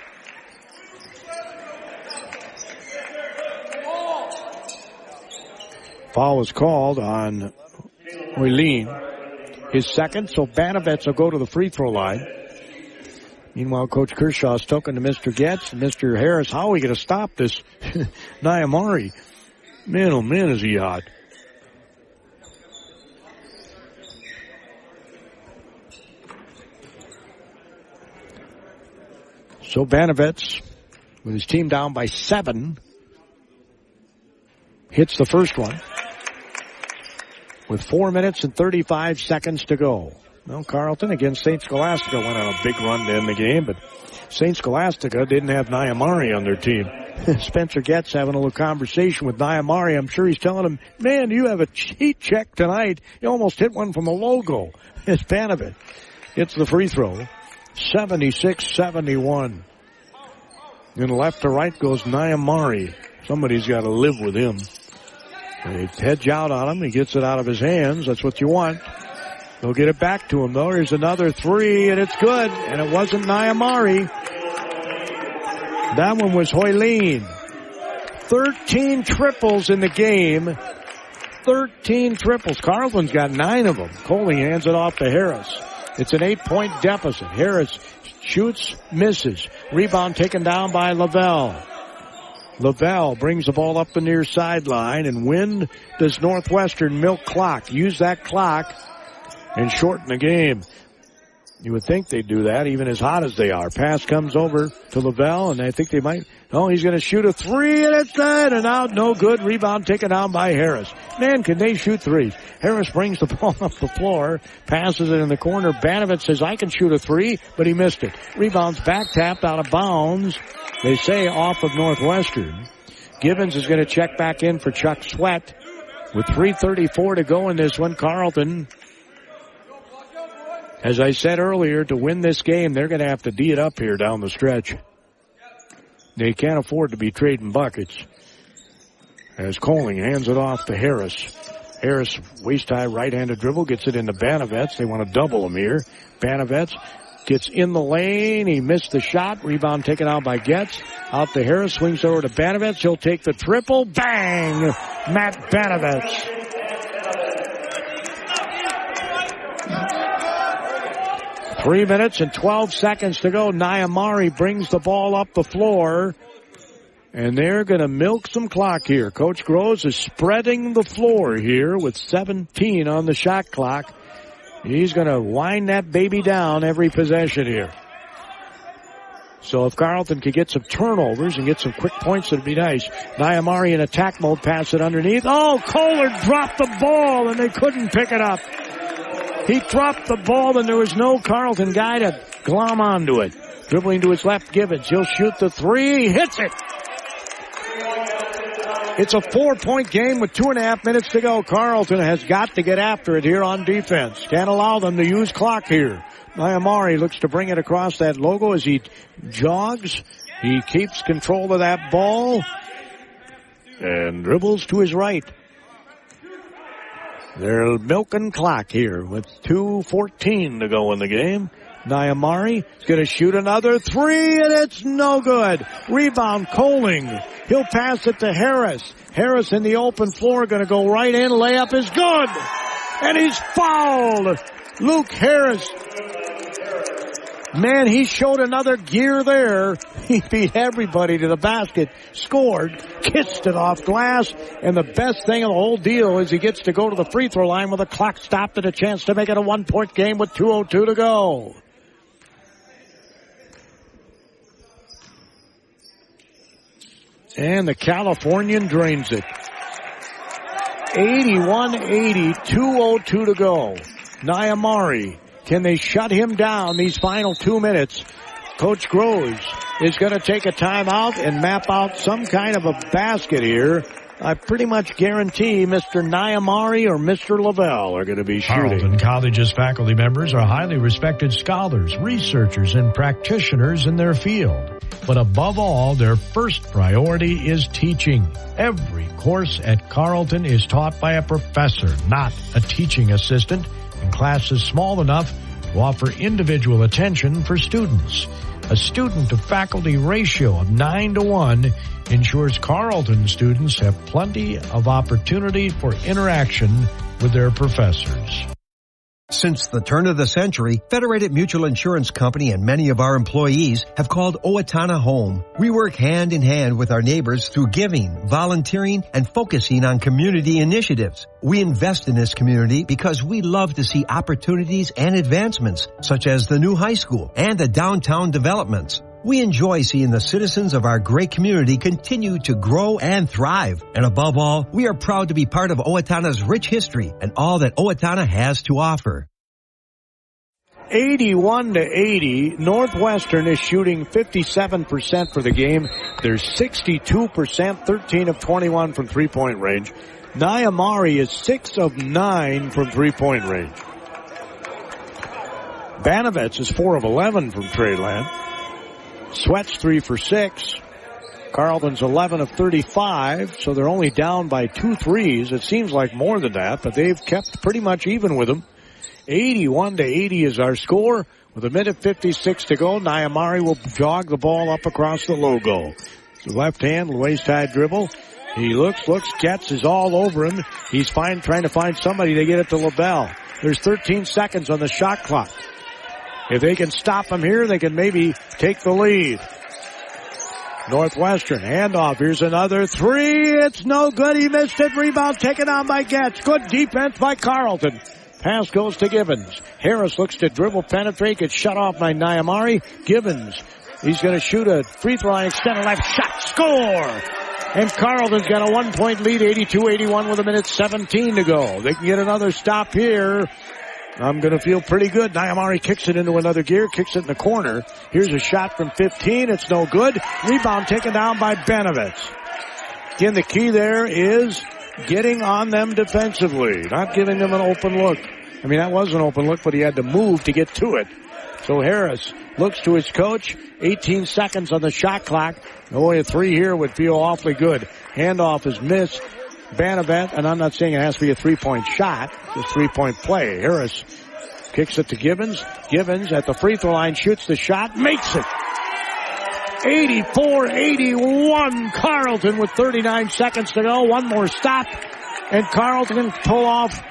Foul was called on Hoylin, his second, so Banovets will go to the free throw line. Meanwhile, Coach Kershaw's talking to Mr. Getz and Mr. Harris. How are we going to stop this Nyamari? Man, oh man, is he hot. So Banovets, with his team down by 7, hits the first one with 4 minutes and 35 seconds to go. Well, Carleton against St. Scholastica went on a big run to end the game, but St. Scholastica didn't have Nyamari on their team. Spencer Getz having a little conversation with Nyamari. I'm sure he's telling him, man, you have a cheat check tonight. You almost hit one from the logo. It's Banovit. Hits the free throw. 76-71. And left to right goes Nyamari. Somebody's got to live with him. They hedge out on him. He gets it out of his hands. That's what you want. They'll get it back to him, though. Here's another three, and it's good. And it wasn't Nyamari. That one was Hoylin. 13 triples in the game. 13 triples. Carleton's got 9 of them. Coley hands it off to Harris. It's an 8-point deficit. Harris shoots, misses. Rebound taken down by Lavelle. Lavelle brings the ball up the near sideline, and when does Northwestern milk clock? Use that clock and shorten the game. You would think they'd do that, even as hot as they are. Pass comes over to Lavelle, and I think they might. Oh, he's going to shoot a three, and it's in and out. No good. Rebound taken down by Harris. Man, can they shoot threes. Harris brings the ball up the floor, passes it in the corner. Banovit says, I can shoot a three, but he missed it. Rebounds back tapped out of bounds. They say off of Northwestern. Gibbons is going to check back in for Chuck Sweat. With 3:34 to go in this one, Carleton, as I said earlier, to win this game, they're going to have to D it up here down the stretch. They can't afford to be trading buckets. As Coling hands it off to Harris. Harris, waist-high right-handed dribble, gets it into Banovets. They want to double him here. Banovets gets in the lane. He missed the shot. Rebound taken out by Getz. Out to Harris, swings over to Banovets. He'll take the triple. Bang! Matt Banovets. Three minutes and 12 seconds to go. Nyamari brings the ball up the floor, and they're going to milk some clock here. Coach Groves is spreading the floor here with 17 on the shot clock. He's going to wind that baby down every possession here. So if Carleton could get some turnovers and get some quick points, it'd be nice. Nyamari in attack mode, pass it underneath. Oh, Kohler dropped the ball, and they couldn't pick it up. He dropped the ball, and there was no Carleton guy to glom onto it. Dribbling to his left, Gibbons. He'll shoot the three. He hits it. It's a 4-point game with 2.5 minutes to go. Carleton has got to get after it here on defense. Can't allow them to use clock here. Nyamari looks to bring it across that logo as he jogs. He keeps control of that ball and dribbles to his right. They're milking clock here with 2:14 to go in the game. Nyamari is going to shoot another three, and it's no good. Rebound, Coling. He'll pass it to Harris. Harris in the open floor, going to go right in. Layup is good. And he's fouled. Luke Harris. Man, he showed another gear there. He beat everybody to the basket, scored, kissed it off glass, and the best thing of the whole deal is he gets to go to the free throw line with a clock stopped and a chance to make it a 1-point game with 2:02 to go. And the Californian drains it. 81-80, 2:02 to go. Nyamari, can they shut him down these final 2 minutes? Coach Groves is going to take a timeout and map out some kind of a basket here. I pretty much guarantee Mr. Nyamari or Mr. Lavelle are going to be shooting. Carleton College's faculty members are highly respected scholars, researchers, and practitioners in their field. But above all, their first priority is teaching. Every course at Carleton is taught by a professor, not a teaching assistant, and classes small enough to offer individual attention for students. A student-to-faculty ratio of 9-to-1 ensures Carleton students have plenty of opportunity for interaction with their professors. Since the turn of the century, Federated Mutual Insurance Company and many of our employees have called Owatonna home. We work hand in hand with our neighbors through giving, volunteering, and focusing on community initiatives. We invest in this community because we love to see opportunities and advancements, such as the new high school and the downtown developments. We enjoy seeing the citizens of our great community continue to grow and thrive. And above all, we are proud to be part of Owatonna's rich history and all that Owatonna has to offer. 81-80, Northwestern is shooting 57% for the game. They're 62%, 13 of 21 from three-point range. Nyamari is 6 of 9 from three-point range. Banovets is 4 of 11 from trade land. Sweat's 3 for 6. Carleton's 11 of 35, so they're only down by 2 threes. It seems like more than that, but they've kept pretty much even with them. 81-80 is our score. With 1:56 to go, Nyamari will jog the ball up across the logo. The left hand, waist-high dribble. He looks, gets, is all over him. He's trying to find somebody to get it to LaBelle. There's 13 seconds on the shot clock. If they can stop him here, they can maybe take the lead. Northwestern, handoff. Here's another three. It's no good. He missed it. Rebound taken on by Getz. Good defense by Carleton. Pass goes to Gibbons. Harris looks to dribble, penetrate, gets shut off by Nyamari. Gibbons, he's going to shoot a free throw line, extended left shot, score! And Carleton's got a 1-point lead, 82-81 with 1:17 to go. They can get another stop here. I'm going to feel pretty good. Nyamari kicks it into another gear, kicks it in the corner. Here's a shot from 15. It's no good. Rebound taken down by Banovets. Again, the key there is getting on them defensively, not giving them an open look. I mean, that was an open look, but he had to move to get to it. So Harris looks to his coach. 18 seconds on the shot clock. Only a three here would feel awfully good. Handoff is missed. Banavet, and I'm not saying it has to be a three-point shot, just three-point play. Harris kicks it to Gibbons. Gibbons at the free throw line shoots the shot, makes it. 84-81, Carleton with 39 seconds to go. One more stop, and Carleton can pull off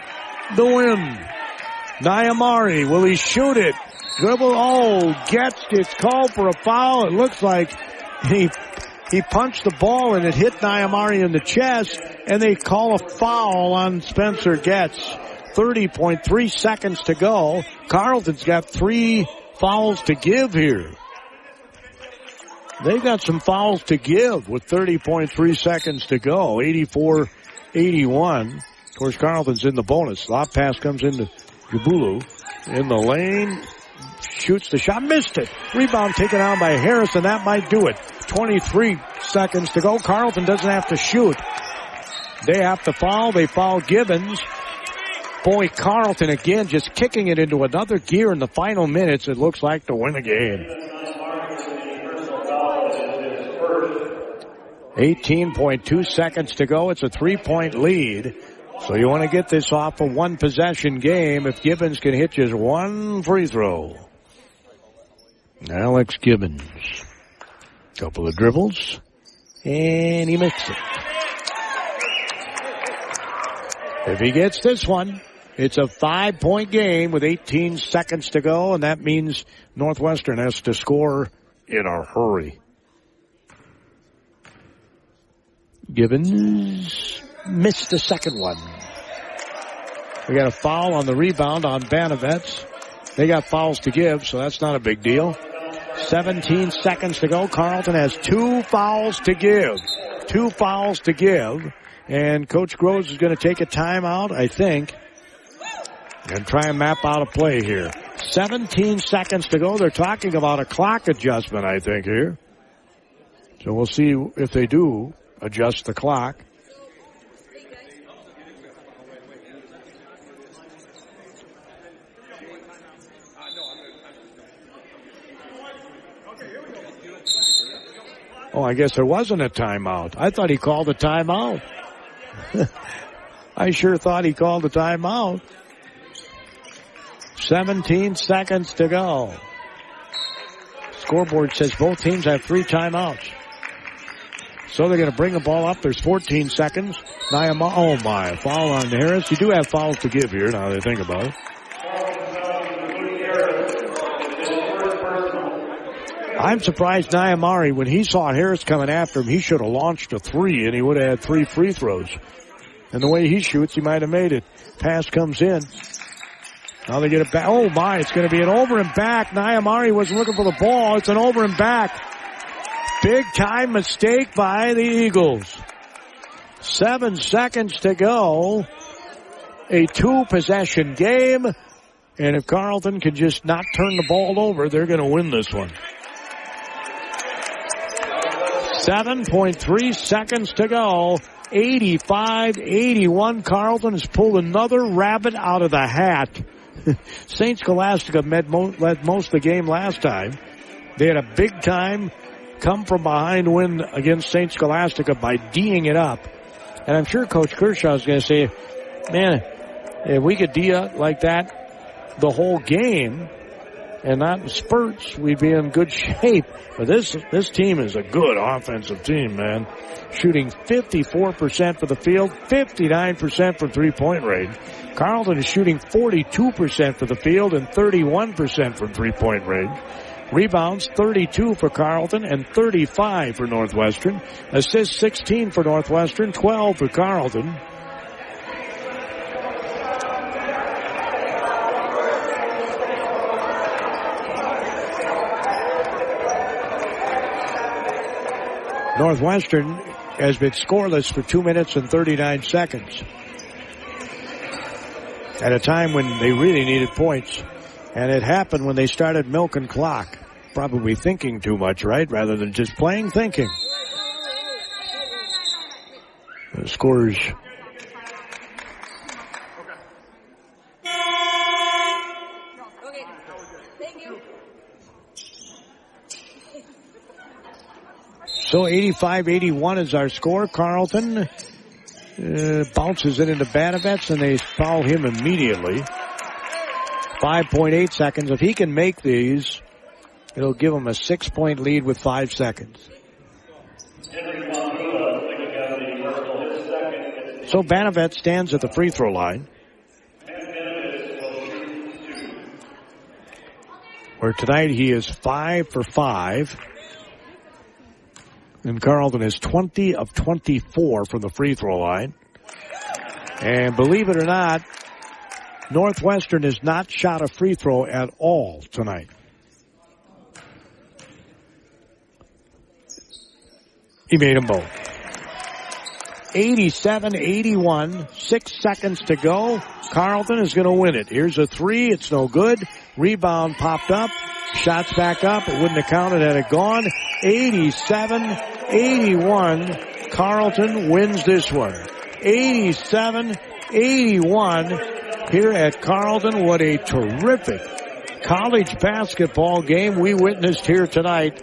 the win. Nyamari, will he shoot it? Dribble, gets it's called for a foul. It looks like he punched the ball and it hit Nyamari in the chest, and they call a foul on Spencer Getz. 30.3 seconds to go. Carleton's got 3 fouls to give here. They've got some fouls to give with 30.3 seconds to go. 84-81. Of course, Carleton's in the bonus. Lob pass comes into Jabulu in the lane. Shoots the shot. Missed it. Rebound taken out by Harris, and that might do it. 23 seconds to go. Carleton doesn't have to shoot. They have to foul. They foul Gibbons. Boy, Carleton again just kicking it into another gear in the final minutes, it looks like, to win the game. 18.2 seconds to go. It's a 3-point lead. So you want to get this off a one-possession game if Gibbons can hit just one free throw. Alex Gibbons. Couple of dribbles. And he makes it. If he gets this one, it's a 5-point game with 18 seconds to go, and that means Northwestern has to score in a hurry. Gibbons missed the second one. We got a foul on the rebound on Banavets. They got fouls to give, so that's not a big deal. 17 seconds to go. Carleton has 2 fouls to give. 2 fouls to give. And Coach Groves is going to take a timeout, I think, and try and map out a play here. 17 seconds to go. They're talking about a clock adjustment, I think, here. So we'll see if they do adjust the clock. Oh, I guess there wasn't a timeout. I thought he called a timeout. I sure thought he called a timeout. 17 seconds to go. Scoreboard says both teams have 3 timeouts. So they're going to bring the ball up. There's 14 seconds. Oh my, foul on Harris. You do have fouls to give here, now that I think about it. I'm surprised Nyamari, when he saw Harris coming after him, he should have launched a 3 and he would have had 3 free throws. And the way he shoots, he might have made it. Pass comes in. Now they get it back. Oh my, it's going to be an over and back. Nyamari wasn't looking for the ball. It's an over and back. Big time mistake by the Eagles. 7 seconds to go. A 2-possession game. And if Carleton can just not turn the ball over, they're going to win this one. 7.3 seconds to go. 85-81. Carleton has pulled another rabbit out of the hat. St. Scholastica led most of the game last time. They had a big time come from behind win against St. Scholastica by D'ing it up. And I'm sure Coach Kershaw is going to say, man, if we could D up like that the whole game and not in spurts, we'd be in good shape. But this team is a good offensive team, man. Shooting 54% for the field, 59% from three-point range. Carleton is shooting 42% for the field and 31% from three-point range. Rebounds, 32 for Carleton and 35 for Northwestern. Assists, 16 for Northwestern, 12 for Carleton. Northwestern has been scoreless for 2 minutes and 39 seconds. At a time when they really needed points. And it happened when they started milking clock. Probably thinking too much, right? Rather than just playing, thinking. The scores. So 85-81 is our score. Carleton bounces it into Banavets, and they foul him immediately. 5.8 seconds. If he can make these, it'll give him a 6-point lead with 5 seconds. So Banavets stands at the free throw line, where tonight he is 5 for 5. And Carleton is 20 of 24 from the free throw line. And believe it or not, Northwestern has not shot a free throw at all tonight. He made them both. 87-81, 6 seconds to go. Carleton is going to win it. Here's a three. It's no good. Rebound popped up. Shots back up. It wouldn't have counted had it gone. 87-81. Carleton wins this one. 87-81 here at Carleton. What a terrific college basketball game we witnessed here tonight.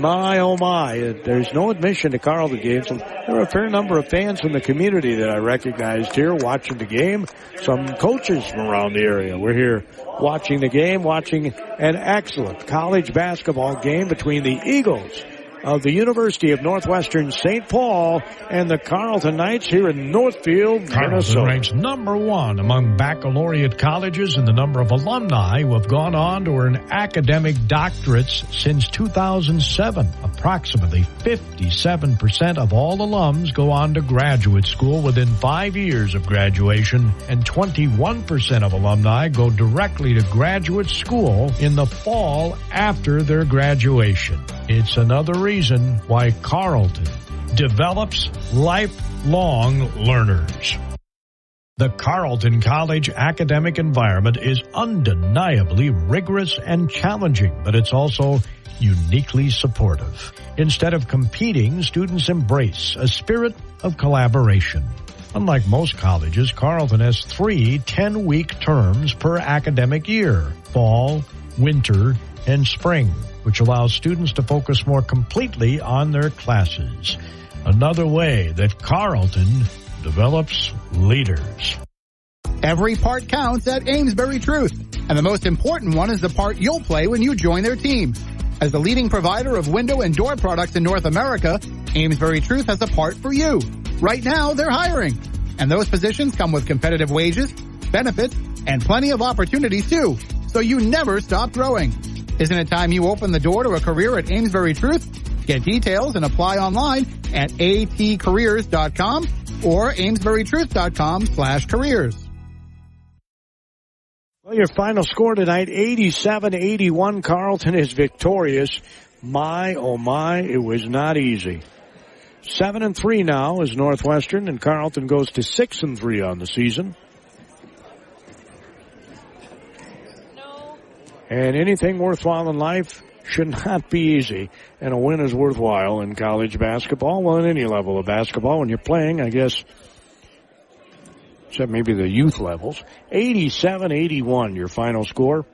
My, oh my, there's no admission to Carleton games. There are a fair number of fans from the community that I recognized here watching the game. Some coaches from around the area were here watching the game, watching an excellent college basketball game between the Eagles of the University of Northwestern-St. Paul and the Carleton Knights here in Northfield, Minnesota. Carleton ranks number one among baccalaureate colleges in the number of alumni who have gone on to earn academic doctorates since 2007. Approximately 57% of all alums go on to graduate school within 5 years of graduation, and 21% of alumni go directly to graduate school in the fall after their graduation. It's another reason why Carleton develops lifelong learners. The Carleton College academic environment is undeniably rigorous and challenging, but it's also uniquely supportive. Instead of competing, students embrace a spirit of collaboration. Unlike most colleges, Carleton has 3 10-week terms per academic year: fall, winter, and spring, which allows students to focus more completely on their classes. Another way that Carleton develops leaders. Every part counts at Amesbury Truth, and the most important one is the part you'll play when you join their team. As the leading provider of window and door products in North America, Amesbury Truth has a part for you. Right now, they're hiring, and those positions come with competitive wages, benefits, and plenty of opportunities too, so you never stop growing. Isn't it time you open the door to a career at Amesbury Truth? Get details and apply online at atcareers.com or amesburytruth.com/careers. Well, your final score tonight, 87-81. Carleton is victorious. My, oh my, it was not easy. 7-3 now is Northwestern, and Carleton goes to 6-3 on the season. And anything worthwhile in life should not be easy. And a win is worthwhile in college basketball. Well, in any level of basketball, when you're playing, I guess, except maybe the youth levels. 87-81, your final score.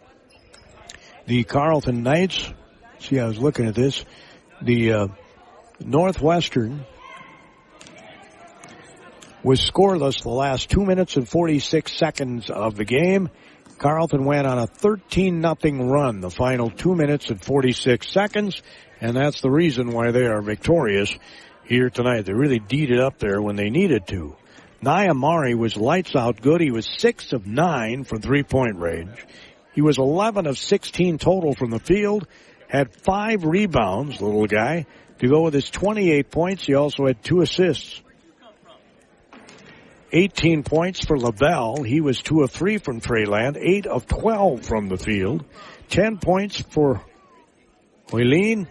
The Carleton Knights, see, I was looking at this. The Northwestern was scoreless the last 2 minutes and 46 seconds of the game. Carleton went on a 13-0 run the final 2 minutes and 46 seconds, and that's the reason why they are victorious here tonight. They really D'd it up there when they needed to. Nyamari was lights out good. He was 6 of 9 from three-point range. He was 11 of 16 total from the field, had 5 rebounds, little guy, to go with his 28 points. He also had 2 assists. 18 points for LaBelle. He was 2 of 3 from Treyland, 8 of 12 from the field. 10 points for Hoylene.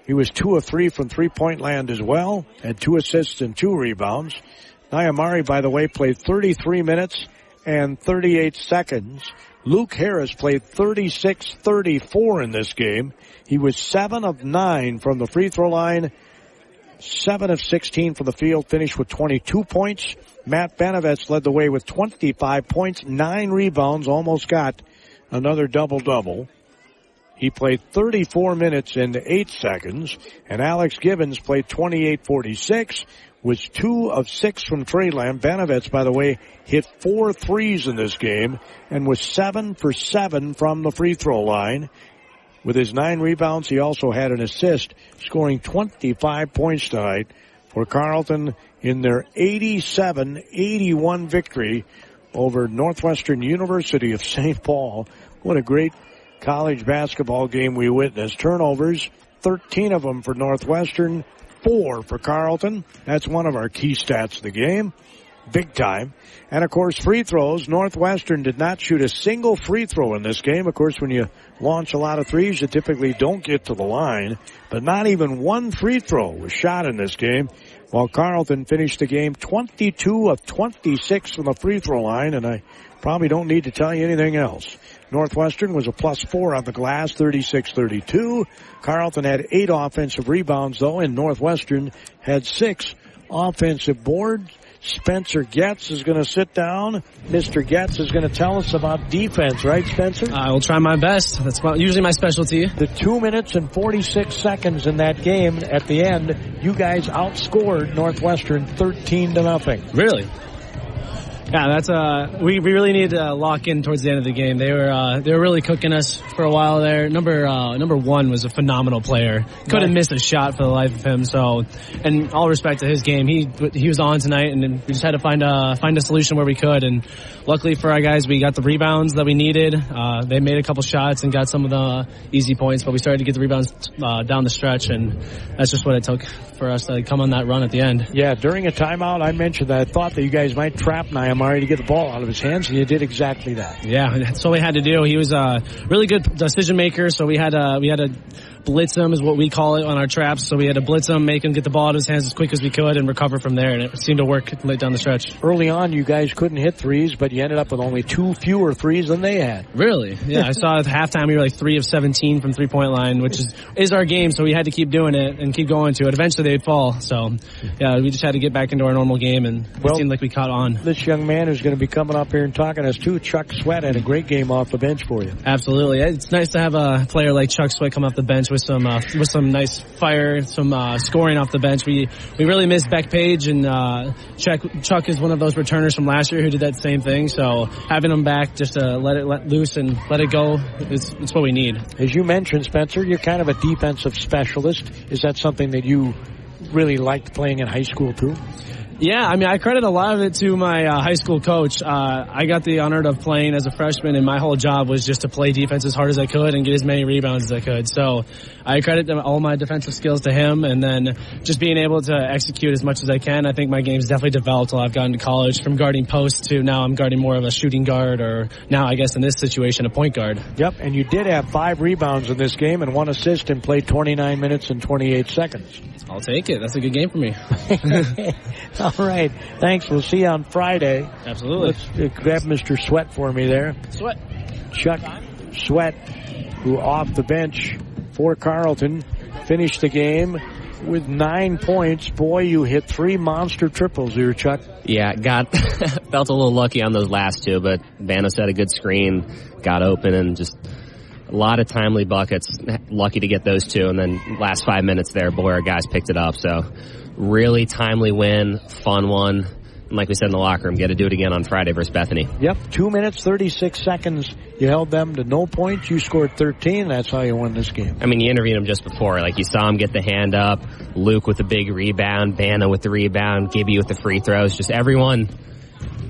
He was 2 of 3 from three-point land as well, had 2 assists and 2 rebounds. Nyamari, by the way, played 33 minutes and 38 seconds. Luke Harris played 36-34 in this game. He was 7 of 9 from the free throw line, 7 of 16 from the field, finished with 22 points. Matt Benovets led the way with 25 points, 9 rebounds, almost got another double-double. He played 34 minutes and 8 seconds, and Alex Gibbons played 28-46, was 2 of 6 from Treyland. Benovets, by the way, hit 4 threes in this game and was 7 for 7 from the free throw line. With his 9 rebounds, he also had an assist, scoring 25 points tonight for Carleton in their 87-81 victory over Northwestern University of St. Paul. What a great college basketball game we witnessed. Turnovers, 13 of them for Northwestern, 4 for Carleton. That's one of our key stats of the game. big time. And, of course, free throws. Northwestern did not shoot a single free throw in this game. Of course, when you launch a lot of threes, you typically don't get to the line. But not even one free throw was shot in this game, while Carleton finished the game 22 of 26 from the free throw line, and I probably don't need to tell you anything else. Northwestern was a +4 on the glass, 36-32. Carleton had 8 offensive rebounds, though, and Northwestern had 6 offensive boards. Spencer Getz is going to sit down. Mr. Getz is going to tell us about defense, right, Spencer? I will try my best. That's usually my specialty. The 2 minutes and 46 seconds in that game, at the end, you guys outscored Northwestern 13-0. Really? Yeah, that's we really needed to lock in towards the end of the game. They were really cooking us for a while there. Number 1 was a phenomenal player. Couldn't miss a shot for the life of him. So, and all respect to his game, he was on tonight, and we just had to find a solution where we could. And luckily for our guys, we got the rebounds that we needed. They made a couple shots and got some of the easy points, but we started to get the rebounds down the stretch, and that's just what it took for us to come on that run at the end. Yeah, during a timeout, I mentioned that I thought that you guys might trap Nyamari to get the ball out of his hands, and you did exactly that. Yeah, that's what we had to do. He was a really good decision maker, so we had to blitz him, is what we call it on our traps. So we had to blitz him, make him get the ball out of his hands as quick as we could, and recover from there. And it seemed to work late down the stretch. Early on, you guys couldn't hit threes, but you ended up with only 2 fewer threes than they had. Really? Yeah, I saw at halftime we were like 3 of 17 from 3-point line, which is our game. So we had to keep doing it and keep going to it. Eventually they'd fall. So yeah, we just had to get back into our normal game, and it seemed like we caught on. This young man who's going to be coming up here and talking to us too, Chuck Sweat, had a great game off the bench for you. Absolutely, it's nice to have a player like Chuck Sweat come off the bench with some nice fire, some scoring off the bench. We really missed Beck Page, and Chuck is one of those returners from last year who did that same thing. So having him back just to let loose and let it go, it's what we need. As you mentioned, Spencer, you're kind of a defensive specialist. Is that something that you really liked playing in high school too? Yeah, I mean, I credit a lot of it to my high school coach. I got the honor of playing as a freshman, and my whole job was just to play defense as hard as I could and get as many rebounds as I could. So I credit all my defensive skills to him, and then just being able to execute as much as I can. I think my game's definitely developed while I've gotten to college, from guarding post to now I'm guarding more of a shooting guard, or now I guess in this situation a point guard. Yep, and you did have 5 rebounds in this game and 1 assist and played 29 minutes and 28 seconds. I'll take it. That's a good game for me. All right. Thanks. We'll see you on Friday. Absolutely. Let's grab Mr. Sweat for me there. Sweat. Chuck Sweat, who off the bench for Carleton, finished the game with 9 points. Boy, you hit 3 monster triples here, Chuck. Yeah, felt a little lucky on those last 2, but Vanos had a good screen, got open, and just a lot of timely buckets. Lucky to get those 2, and then last 5 minutes there, boy, our guys picked it up. So really timely win, fun one. And like we said in the locker room, get to do it again on Friday versus Bethany. Yep, 2 minutes, 36 seconds. You held them to no points. You scored 13. That's how you won this game. I mean, you interviewed him just before. Like, you saw him get the hand up, Luke with the big rebound, Vanna with the rebound, Gibby with the free throws. Just everyone.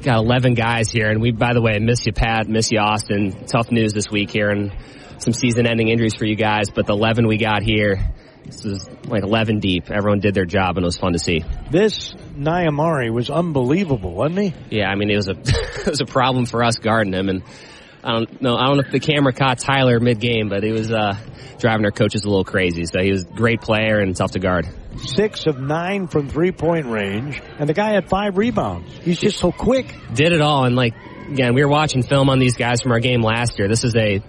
Got 11 guys here. And we, by the way, miss you, Pat, miss you, Austin. Tough news this week here, and some season-ending injuries for you guys. But the 11 we got here, this is like 11 deep. Everyone did their job, and it was fun to see. This Nyamari was unbelievable, wasn't he? Yeah, I mean, it was it was a problem for us guarding him, and I don't know if the camera caught Tyler mid-game, but he was driving our coaches a little crazy. So he was a great player and tough to guard. 6 of 9 from 3-point range, and the guy had 5 rebounds. He's just so quick. Did it all, and like, again, we were watching film on these guys from our game last year. This is an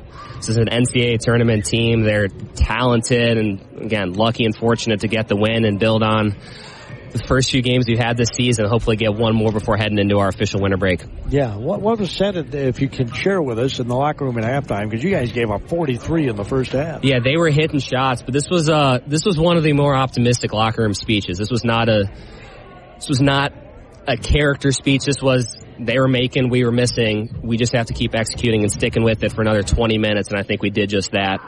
NCAA tournament team. They're talented and, again, lucky and fortunate to get the win and build on the first few games we've had this season. Hopefully get one more before heading into our official winter break. Yeah, what was said, if you can share with us, in the locker room at halftime, because you guys gave up 43 in the first half. Yeah, they were hitting shots, but this was one of the more optimistic locker room speeches. This was not a character speech. This was, they were making, we were missing. We just have to keep executing and sticking with it for another 20 minutes, and I think we did just that.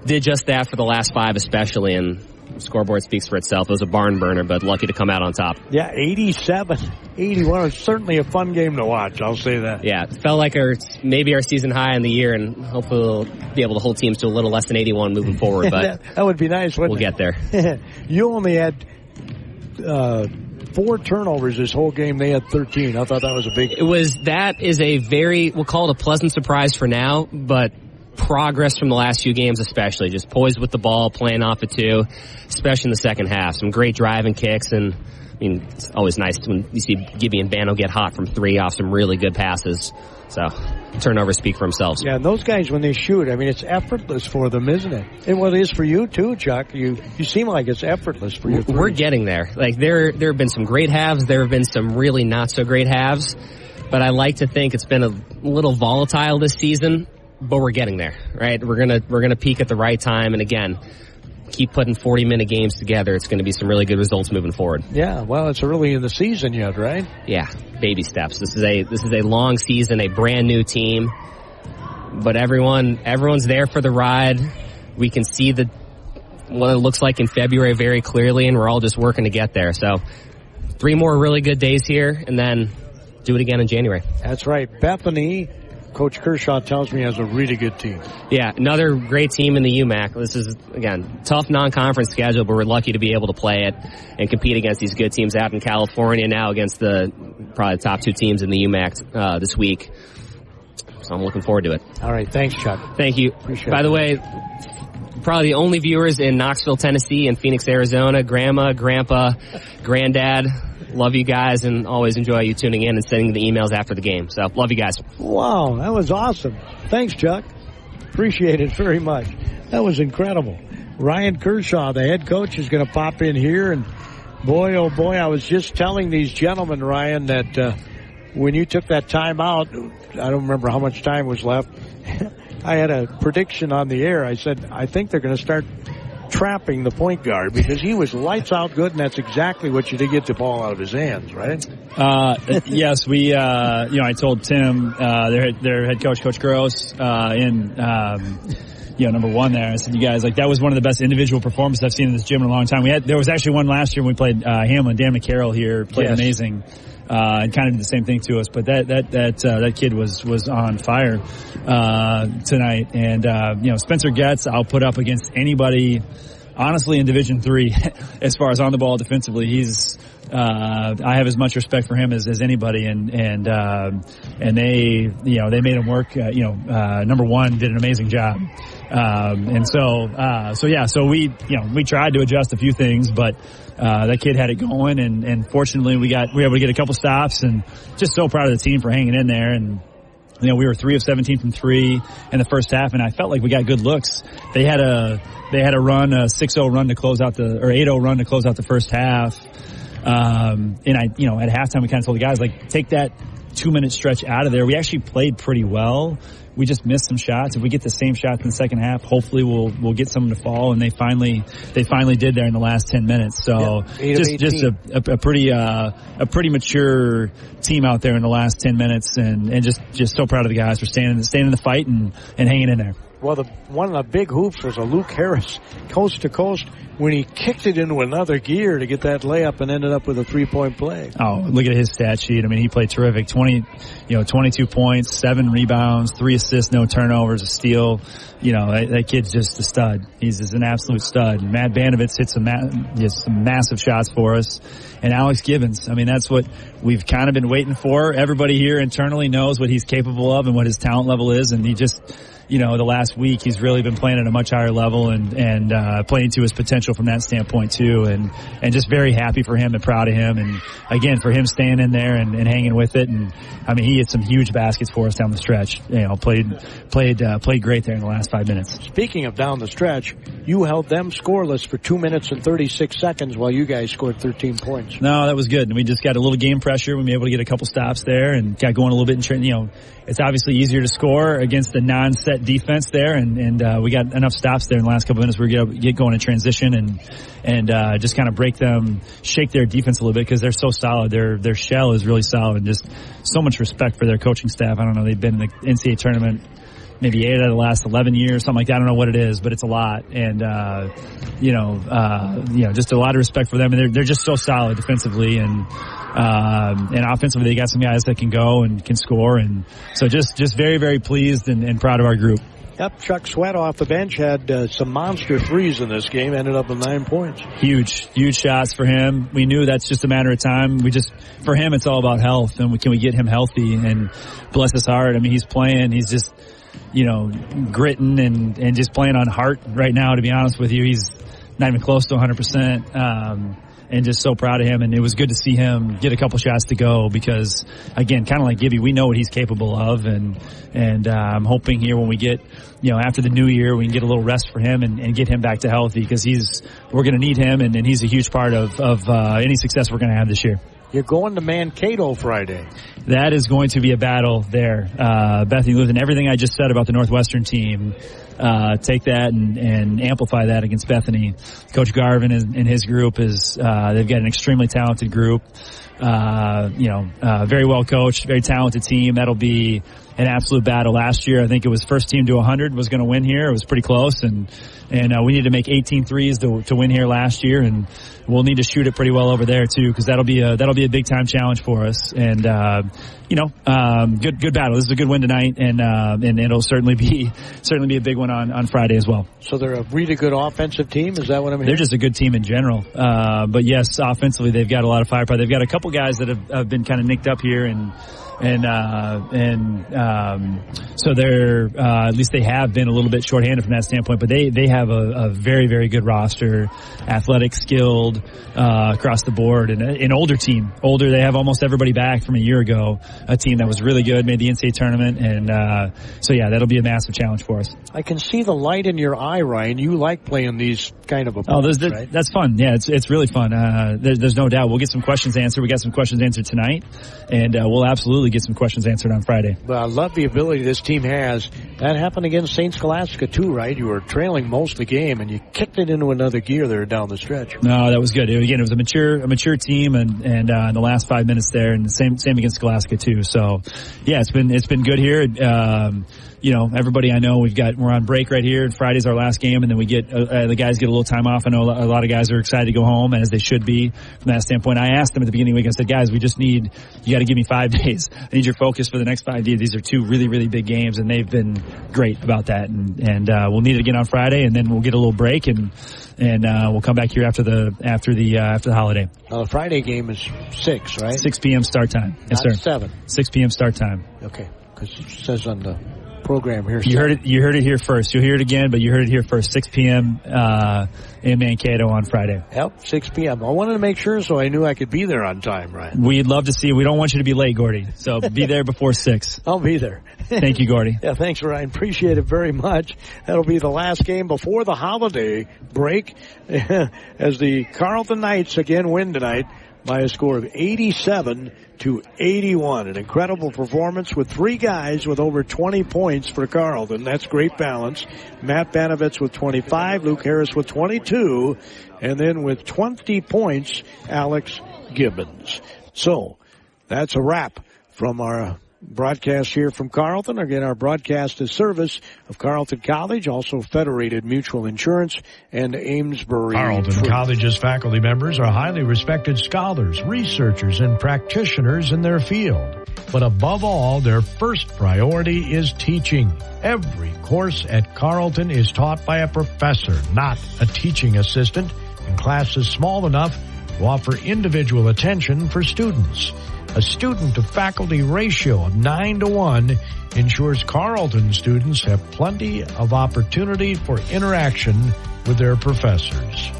Did just that for the last 5 especially, and the scoreboard speaks for itself. It was a barn burner, but lucky to come out on top. Yeah, 87-81. It was certainly a fun game to watch, I'll say that. Yeah, it felt like maybe our season high in the year, and hopefully we'll be able to hold teams to a little less than 81 moving forward. But that would be nice, wouldn't it? We'll get there. You only had 4 turnovers this whole game. They had 13. I thought that was a big... That is a very, we'll call it a pleasant surprise for now, but progress from the last few games especially. Just poised with the ball, playing off it too, especially in the second half. Some great driving kicks, and I mean, it's always nice when you see Gibby and Bano get hot from 3 off some really good passes. So, turnovers speak for themselves. Yeah, and those guys, when they shoot, I mean, it's effortless for them, isn't it? And well, it is for you too, Chuck. You seem like it's effortless for you. We're getting there. Like, there have been some great halves. There have been some really not so great halves. But I like to think it's been a little volatile this season. But we're getting there, right? We're gonna peak at the right time, and again, keep putting 40-minute games together. It's going to be some really good results moving forward. Yeah, well, it's early in the season yet, right? Yeah, baby steps. This is a long season, a brand new team, but everyone's there for the ride. We can see what it looks like in February very clearly, and we're all just working to get there. So 3 more really good days here, and then do it again in January. That's right. Bethany, Coach Kershaw tells me, has a really good team. Yeah, another great team in the UMAC. This is, again, tough non-conference schedule, but we're lucky to be able to play it and compete against these good teams out in California, now against probably the top 2 teams in the UMAC this week. So I'm looking forward to it. All right, thanks, Chuck. Thank you. By the way, probably the only viewers in Knoxville, Tennessee, and Phoenix, Arizona, Grandma, Grandpa, Granddad. Love you guys, and always enjoy you tuning in and sending the emails after the game. So, love you guys. Wow, that was awesome. Thanks, Chuck. Appreciate it very much. That was incredible. Ryan Kershaw, the head coach, is going to pop in here, and boy, oh boy, I was just telling these gentlemen, Ryan, that when you took that time out, I don't remember how much time was left, I had a prediction on the air. I said, I think they're going to start trapping the point guard, because he was lights out good, and that's exactly what you did, get the ball out of his hands, right? Yes, we, I told Tim, their head coach, Coach Gross, number 1 there. I said, you guys, that was one of the best individual performances I've seen in this gym in a long time. There was actually one last year when we played, Hamlin. Dan McCarroll here played amazing. And kind of did the same thing to us, but that kid was on fire, tonight. And, Spencer Getz, I'll put up against anybody, honestly, in Division III, as far as on the ball defensively. He's, I have as much respect for him as anybody, and they made him work. Number 1 did an amazing job. So we tried to adjust a few things, but that kid had it going, and fortunately we were able to get a couple stops, and just so proud of the team for hanging in there. And we were 3 of 17 from 3 in the first half, and I felt like we got good looks. They had a run, a 6-0 run to close out or 8-0 run to close out the first half. And at halftime we kind of told the guys, take that 2-minute stretch out of there. We actually played pretty well. We just missed some shots. If we get the same shots in the second half, hopefully we'll get some to fall. And they finally did there in the last 10 minutes. So just a pretty mature team out there in the last 10 minutes, and just so proud of the guys for staying in the fight and hanging in there. Well, one of the big hoops was a Luke Harris, coast to coast, when he kicked it into another gear to get that layup and ended up with a 3-point play. Oh, look at his stat sheet. I mean, he played terrific. 22 points, 7 rebounds, 3 assists, no turnovers, a steal. That kid's just a stud. He's an absolute stud. Matt Banovitz hit some massive shots for us. And Alex Gibbons, I mean, that's what we've kind of been waiting for. Everybody here internally knows what he's capable of and what his talent level is, and he just, the last week he's really been playing at a much higher level and playing to his potential from that standpoint too, and just very happy for him and proud of him, and again for him staying in there and hanging with it. And I mean, he hit some huge baskets for us down the stretch. Played great there in the last 5 minutes. Speaking of down the stretch, you held them scoreless for 2 minutes and 36 seconds while you guys scored 13 points. No, that was good. And we just got a little game pressure. We were able to get a couple stops there and got going a little bit in training. It's obviously easier to score against the non-set defense there, and we got enough stops there in the last couple of minutes. We were able to get going in transition and just kind of shake their defense a little bit, because they're so solid. Their shell is really solid, and just so much respect for their coaching staff. I don't know, they've been in the NCAA tournament maybe 8 out of the last 11 years, something like that. I don't know what it is, but it's a lot. And, just a lot of respect for them. And they're just so solid defensively, and offensively they got some guys that can go and can score. And so just very, very pleased and proud of our group. Yep, Chuck Sweat off the bench had some monster threes in this game, ended up with 9 points. Huge shots for him. We knew that's just a matter of time. For him, it's all about health, and can we get him healthy? And bless his heart, I mean, he's playing. He's just, gritting and just playing on heart right now, to be honest with you. He's not even close to 100%. And just so proud of him, and it was good to see him get a couple shots to go because, again, kind of like Gibby, we know what he's capable of, and I'm hoping here when we get, after the new year, we can get a little rest for him and get him back to healthy because we're going to need him, and he's a huge part of any success we're going to have this year. You're going to Mankato Friday. That is going to be a battle there. Bethany Lutheran, everything I just said about the Northwestern team, take that and amplify that against Bethany. Coach Garvin and his group they've got an extremely talented group. Very well coached, very talented team. That'll be an absolute battle. Last year, I think it was first team to 100 was going to win here. It was pretty close, and we need to make 18 threes to win here last year, and we'll need to shoot it pretty well over there too, because that'll be a big time challenge for us. And good battle. This is a good win tonight, and it'll certainly be a big one on Friday as well. So they're a really good offensive team. Is that what I'm hearing? They're just a good team in general. But yes, offensively they've got a lot of firepower. They've got a couple guys that have been kind of nicked up here, so they're at least they have been a little bit shorthanded from that standpoint. But they have a very, very good roster, athletic, skilled across the board, and an older team. They have almost everybody back from a year ago. A team that was really good, made the NCAA tournament, and so yeah, that'll be a massive challenge for us. I can see the light in your eye, Ryan. You like playing these kind of opponents, right? That's fun. Yeah, it's really fun. There's no doubt. We'll get some questions answered. We got some questions answered tonight, and we'll absolutely get some questions answered on Friday. Well, I love the ability this team has. That happened against St. Scholastica too, right? You were trailing most of the game, and you kicked it into another gear there down the stretch. No, that was good. Again, it was a mature team, and in the last 5 minutes there, and same against Scholastica too. So, yeah, it's been good here. Everybody I know, we're on break right here. Friday's our last game, and then we get the guys get a little time off. I know a lot of guys are excited to go home, as they should be from that standpoint. I asked them at the beginning of the week, I said, guys, you got to give me 5 days. I need your focus for the next 5 days. These are 2 really, really big games, and they've been great about that. And we'll need it again on Friday, and then we'll get a little break, and we'll come back here after the holiday. The Friday game is 6, right? 6 p.m. start time. Yes, Not sir. 7. 6 p.m. start time. Okay, because it says on the program here. You heard it here first. You'll hear it again, but you heard it here first. 6 p.m. In Mankato on Friday. Yep, 6 p.m. I wanted to make sure so I knew I could be there on time, Ryan. We'd love to see you. We don't want you to be late, Gordy. So be there before 6. I'll be there. Thank you, Gordy. Yeah, thanks, Ryan. Appreciate it very much. That'll be the last game before the holiday break as the Carleton Knights again win tonight by a score of 87-81. An incredible performance with 3 guys with over 20 points for Carleton. That's great balance. Matt Banovitz with 25, Luke Harris with 22, and then with 20 points, Alex Gibbons. So that's a wrap from our broadcast here from Carleton. Again, our broadcast is service of Carleton College, also Federated Mutual Insurance, and Amesbury. Carleton College's faculty members are highly respected scholars, researchers, and practitioners in their field. But above all, their first priority is teaching. Every course at Carleton is taught by a professor, not a teaching assistant, and classes small enough to offer individual attention for students. A student-to-faculty ratio of 9-to-1 ensures Carleton students have plenty of opportunity for interaction with their professors.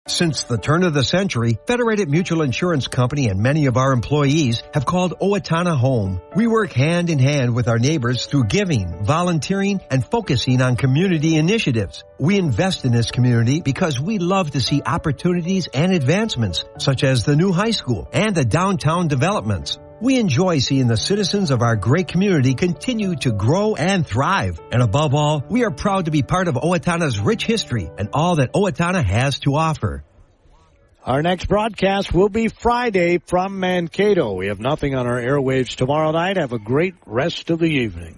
Since the turn of the century, Federated Mutual Insurance Company and many of our employees have called Owatonna home. We work hand in hand with our neighbors through giving, volunteering, and focusing on community initiatives. We invest in this community because we love to see opportunities and advancements, such as the new high school and the downtown developments. We enjoy seeing the citizens of our great community continue to grow and thrive. And above all, we are proud to be part of Owatonna's rich history and all that Owatonna has to offer. Our next broadcast will be Friday from Mankato. We have nothing on our airwaves tomorrow night. Have a great rest of the evening.